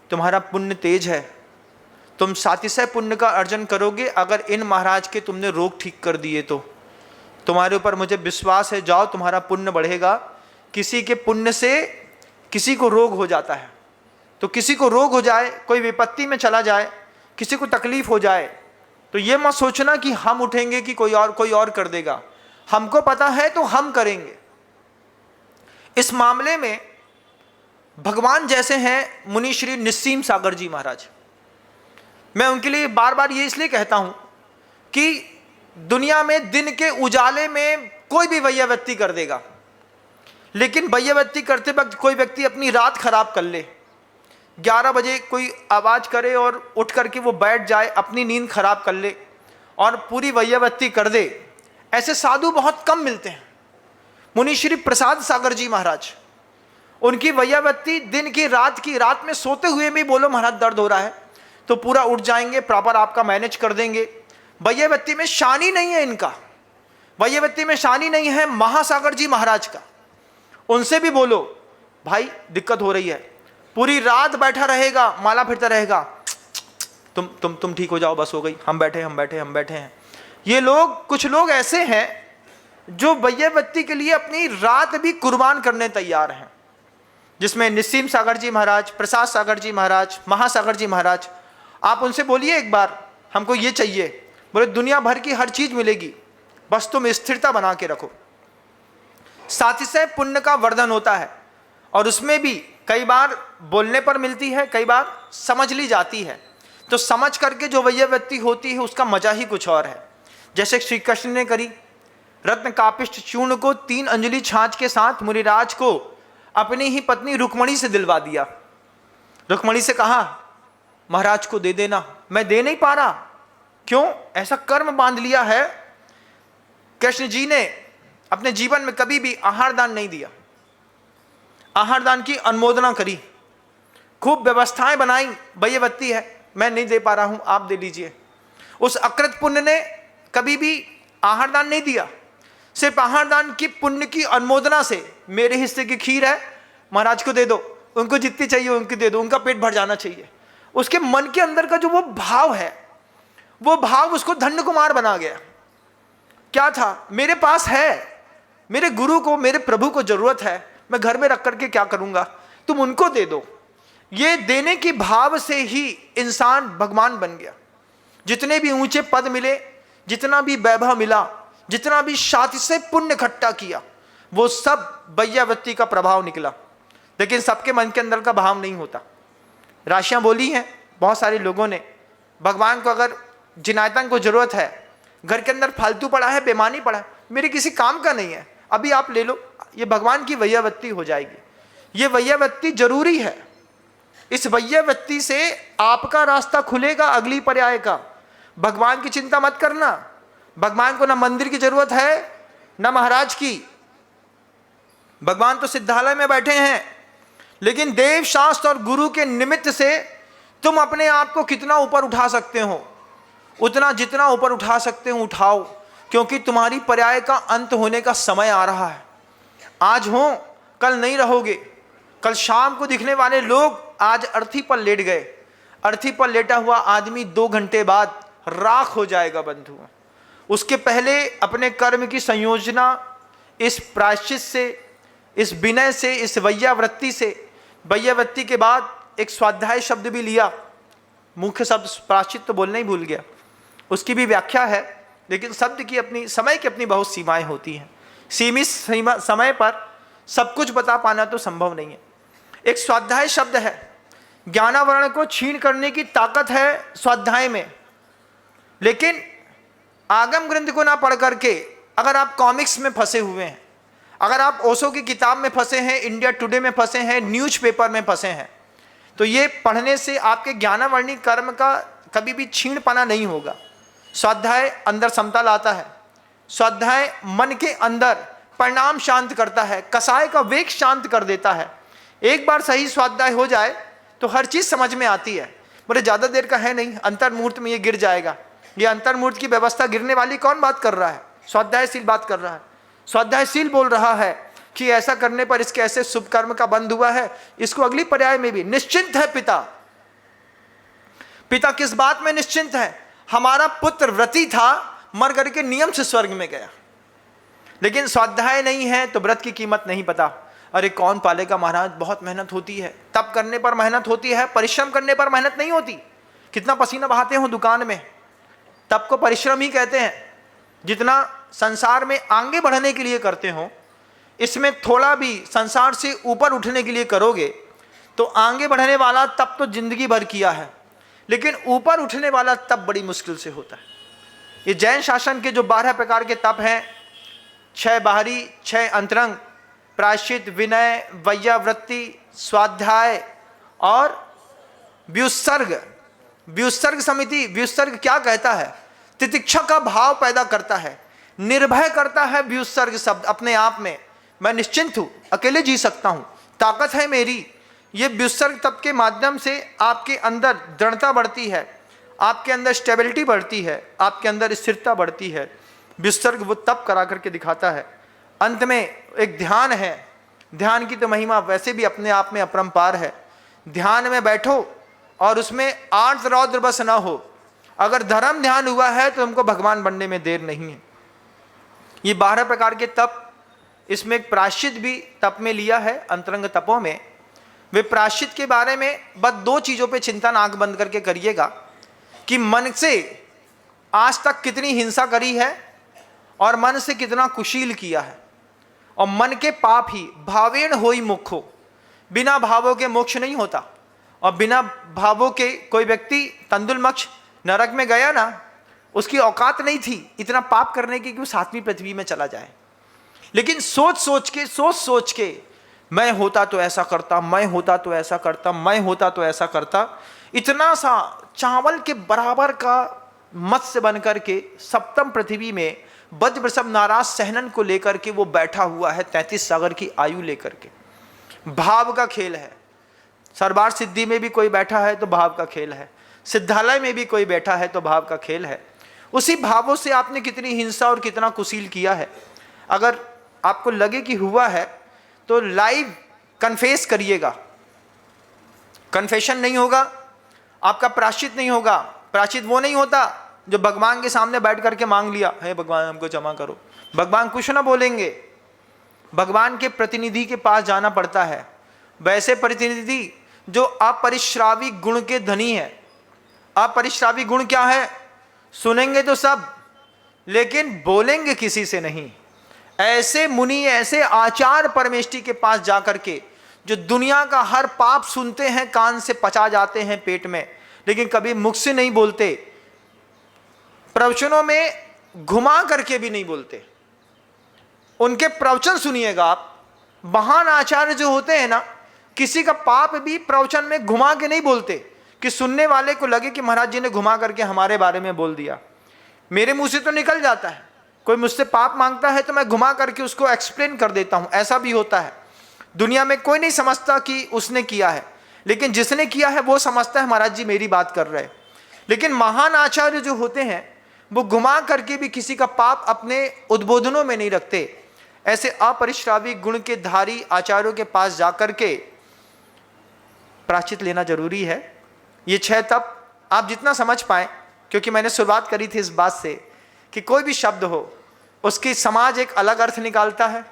तुम्हारा पुण्य तेज है, तुम सातिशय पुण्य का अर्जन करोगे अगर इन महाराज के तुमने रोग ठीक कर दिए तो। तुम्हारे ऊपर मुझे विश्वास है, जाओ तुम्हारा पुण्य बढ़ेगा। किसी के पुण्य से किसी को रोग हो जाता है, तो किसी को रोग हो जाए, कोई विपत्ति में चला जाए, किसी को तकलीफ हो जाए, तो ये मत सोचना कि हम उठेंगे कि कोई और कर देगा। हमको पता है तो हम करेंगे। इस मामले में भगवान जैसे हैं मुनि श्री निस्सीम सागर जी महाराज। मैं उनके लिए बार बार ये इसलिए कहता हूं कि दुनिया में दिन के उजाले में कोई भी वैयावृत्ति कर देगा, लेकिन वैयावृत्ति करते वक्त कोई व्यक्ति अपनी रात खराब कर ले, 11 बजे कोई आवाज़ करे और उठ करके वो बैठ जाए, अपनी नींद खराब कर ले और पूरी वैयावृत्ति कर दे, ऐसे साधु बहुत कम मिलते हैं। मुनि श्री प्रसाद सागर जी महाराज, उनकी वैयावृत्ति दिन की रात में सोते हुए भी बोलो महाराज दर्द हो रहा है तो पूरा उठ जाएंगे, प्रॉपर आपका मैनेज कर देंगे। वैयावृत्ति में शानी नहीं है इनका, वैयावृत्ति में शानी नहीं है महासागर जी महाराज का। उनसे भी बोलो भाई दिक्कत हो रही है, पूरी रात बैठा रहेगा, माला फिरता रहेगा, तुम ठीक हो जाओ, बस हो गई, हम बैठे हैं। ये लोग, कुछ लोग ऐसे हैं जो वैयावृत्ति के लिए अपनी रात भी कुर्बान करने तैयार हैं, जिसमें निस्सीम सागर जी महाराज, प्रसाद सागर जी महाराज, महासागर जी महाराज। आप उनसे बोलिए एक बार हमको ये चाहिए, बोले दुनिया भर की हर चीज मिलेगी, बस तुम स्थिरता बना के रखो। सातिशय पुण्य का वर्धन होता है, और उसमें भी कई बार बोलने पर मिलती है, कई बार समझ ली जाती है। तो समझ करके जो वैयावृत्ति होती है उसका मजा ही कुछ और है। जैसे श्री कृष्ण ने करी, रत्न कापिष्ट चूर्ण को 3 अंजलि छाछ के साथ मुनिराज को अपनी ही पत्नी रुक्मणी से दिलवा दिया। रुक्मणी से कहा महाराज को दे देना, मैं दे नहीं पा रहा। क्यों? ऐसा कर्म बांध लिया है। कृष्ण जी ने अपने जीवन में कभी भी आहार दान नहीं दिया, आहार दान की अनुमोदना करी, खूब व्यवस्थाएं बनाई, वैयावृत्ति है, मैं नहीं दे पा रहा हूं, आप दे लीजिए। उस अकृत पुण्य ने कभी भी आहार दान नहीं दिया, सिर्फ आहार दान की पुण्य की अनुमोदना से, मेरे हिस्से की खीर है महाराज को दे दो, उनको जितनी चाहिए उनको दे दो, उनका पेट भर जाना चाहिए। उसके मन के अंदर का जो वो भाव है, वो भाव उसको धन्य कुमार बना गया। क्या था? मेरे पास है, मेरे गुरु को, मेरे प्रभु को जरूरत है, मैं घर में रख करके क्या करूंगा, तुम उनको दे दो। ये देने की भाव से ही इंसान भगवान बन गया। जितने भी ऊंचे पद मिले, जितना भी वैभव मिला, जितना भी शाति से पुण्य इकट्ठा किया, वो सब वैयावृत्ति का प्रभाव निकला। लेकिन सबके मन के अंदर का भाव नहीं होता। राशियां बोली हैं बहुत सारे लोगों ने, भगवान को अगर जिनायतन को जरूरत है, घर के अंदर फालतू पड़ा है, बेमानी पड़ा है, मेरे किसी काम का नहीं है, अभी आप ले लो, ये भगवान की वैयावृत्ति हो जाएगी। ये वैयावृत्ति जरूरी है। इस वैयावृत्ति से आपका रास्ता खुलेगा अगली पर्याय का। भगवान की चिंता मत करना। भगवान को ना मंदिर की जरूरत है, न महाराज की। भगवान तो सिद्धालय में बैठे हैं, लेकिन देव शास्त्र और गुरु के निमित्त से तुम अपने आप को कितना ऊपर उठा सकते हो, उतना जितना ऊपर उठा सकते हो उठाओ, क्योंकि तुम्हारी पर्याय का अंत होने का समय आ रहा है। आज हो कल नहीं रहोगे। कल शाम को दिखने वाले लोग आज अर्थी पर लेट गए। अर्थी पर लेटा हुआ आदमी 2 घंटे बाद राख हो जाएगा बंधु। उसके पहले अपने कर्म की संयोजना इस प्रायश्चित से, इस विनय से, इस वैयावृत्ति से, वैयावृत्ति के बाद एक स्वाध्याय शब्द भी लिया। मुख्य शब्द प्रायश्चित तो बोलना ही भूल गया, उसकी भी व्याख्या है, लेकिन शब्द की अपनी, समय की अपनी बहुत सीमाएं होती हैं। सीमित समय पर सब कुछ बता पाना तो संभव नहीं है। एक स्वाध्याय शब्द है, ज्ञानावरण को छीन करने की ताकत है स्वाध्याय में। लेकिन आगम ग्रंथ को ना पढ़ करके अगर आप कॉमिक्स में फंसे हुए हैं, अगर आप ओशो की किताब में फंसे हैं, इंडिया टुडे में फंसे हैं, न्यूज़पेपर में फंसे हैं, तो ये पढ़ने से आपके ज्ञानावर्णी कर्म का कभी भी छीण पाना नहीं होगा। स्वाध्याय अंदर समता लाता है। स्वाध्याय मन के अंदर परिणाम शांत करता है, कसाय का वेग शांत कर देता है। एक बार सही स्वाध्याय हो जाए तो हर चीज समझ में आती है। बोले ज्यादा देर का है नहीं, अंतर्मुहूर्त में ये गिर जाएगा। ये अंतर्मुहूर्त की व्यवस्था गिरने वाली कौन बात कर रहा है? स्वाध्यायशील बात कर रहा है। स्वाध्यायशील बोल रहा है कि ऐसा करने पर इसके ऐसे शुभ कर्म का बंध हुआ है, इसको अगली पर्याय में भी निश्चिंत है पिता। पिता किस बात में निश्चिंत है? हमारा पुत्र व्रती था, मर करके नियम से स्वर्ग में गया। लेकिन स्वाध्याय नहीं है तो व्रत की कीमत नहीं पता। अरे कौन पालेगा महाराज, बहुत मेहनत होती है। तप करने पर मेहनत होती है, परिश्रम करने पर मेहनत नहीं होती। कितना पसीना बहाते हो दुकान में, तप को परिश्रम ही कहते हैं। जितना संसार में आगे बढ़ने के लिए करते हो, इसमें थोड़ा भी संसार से ऊपर उठने के लिए करोगे तो आगे बढ़ने वाला तप तो जिंदगी भर किया है, लेकिन ऊपर उठने वाला तप बड़ी मुश्किल से होता है। ये जैन शासन के जो 12 प्रकार के तप हैं, 6 बाहरी, 6 अंतरंग, प्रायश्चित, विनय, वैयावृत्ति, स्वाध्याय और व्युत्सर्ग। व्युत्सर्ग समिति, व्युत्सर्ग क्या कहता है? तितिक्षा का भाव पैदा करता है, निर्भय करता है। व्युत्सर्ग शब्द अपने आप में, मैं निश्चिंत हूँ, अकेले जी सकता हूँ, ताकत है मेरी। ये व्युत्सर्ग तप के माध्यम से आपके अंदर दृढ़ता बढ़ती है, आपके अंदर स्टेबिलिटी बढ़ती है, आपके अंदर स्थिरता बढ़ती है। व्युत्सर्ग वो तप करा करके दिखाता है। अंत में एक ध्यान है। ध्यान की तो महिमा वैसे भी अपने आप में अपरंपार है। ध्यान में बैठो और उसमें आर्त रौद्र बस ना हो। अगर धर्म ध्यान हुआ है तो हमको भगवान बनने में देर नहीं है। ये 12 प्रकार के तप, इसमें एक प्रायश्चित भी तप में लिया है, अंतरंग तपों में। वे प्रायश्चित के बारे में बस 2 चीज़ों पे चिंतन आंख बंद करके करिएगा कि मन से आज तक कितनी हिंसा करी है और मन से कितना कुशील किया है। और मन के पाप ही भावेण होई मुख्यो, बिना भावों के मोक्ष नहीं होता। और बिना भावों के कोई व्यक्ति तंदुलमक्ष नरक में गया ना, उसकी औकात नहीं थी इतना पाप करने की कि वो 7वीं पृथ्वी में चला जाए। लेकिन सोच सोच के मैं होता तो ऐसा करता, मैं होता तो ऐसा करता, मैं होता तो ऐसा करता, इतना सा चावल के बराबर का मत्स्य बन करके 7वीं पृथ्वी में वज्र वृषभ नाराज सहनन को लेकर के वो बैठा हुआ है, 33 सागर की आयु लेकर के। भाव का खेल है। सरबार सिद्धि में भी कोई बैठा है तो भाव का खेल है, सिद्धालय में भी कोई बैठा है तो भाव का खेल है। उसी भावों से आपने कितनी हिंसा और कितना कुशील किया है। अगर आपको लगे कि हुआ है तो लाइव कन्फेस करिएगा। कन्फेशन नहीं होगा, आपका प्रायश्चित नहीं होगा। प्रायश्चित वो नहीं होता जो भगवान के सामने बैठ करके मांग लिया, हे भगवान हमको क्षमा करो। भगवान कुछ ना बोलेंगे। भगवान के प्रतिनिधि के पास जाना पड़ता है, वैसे प्रतिनिधि जो अपरिश्रावी गुण के धनी है। अपरिश्रावी गुण क्या है? सुनेंगे तो सब, लेकिन बोलेंगे किसी से नहीं। ऐसे मुनि, ऐसे आचार्य परमेष्टि के पास जाकर के जो दुनिया का हर पाप सुनते हैं, कान से पचा जाते हैं पेट में, लेकिन कभी मुख से नहीं बोलते, प्रवचनों में घुमा करके भी नहीं बोलते। उनके प्रवचन सुनिएगा आप। महान आचार्य जो होते हैं ना, किसी का पाप भी प्रवचन में घुमा के नहीं बोलते कि सुनने वाले को लगे कि महाराज जी ने घुमा करके हमारे बारे में बोल दिया। मेरे मुंह से तो निकल जाता है, कोई मुझसे पाप मांगता है तो मैं घुमा करके उसको एक्सप्लेन कर देता हूँ, ऐसा भी होता है। दुनिया में कोई नहीं समझता कि उसने किया है, लेकिन जिसने किया है वो समझता है महाराज जी मेरी बात कर रहे हैं। लेकिन महान आचार्य जो होते हैं वो घुमा करके भी किसी का पाप अपने उद्बोधनों में नहीं रखते। ऐसे अपरिश्रावी गुण के धारी आचार्यों के पास जाकर के प्रायश्चित लेना जरूरी है। ये 6 तप आप जितना समझ पाए, क्योंकि मैंने शुरुआत करी थी इस बात से कि कोई भी शब्द हो उसकी समाज एक अलग अर्थ निकालता है,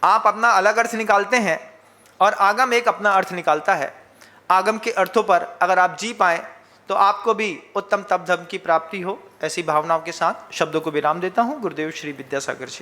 आप अपना अलग अर्थ निकालते हैं और आगम एक अपना अर्थ निकालता है। आगम के अर्थों पर अगर आप जी पाएँ तो आपको भी उत्तम तप धर्म की प्राप्ति हो। ऐसी भावनाओं के साथ शब्दों को विराम देता हूँ। गुरुदेव श्री विद्यासागर जी।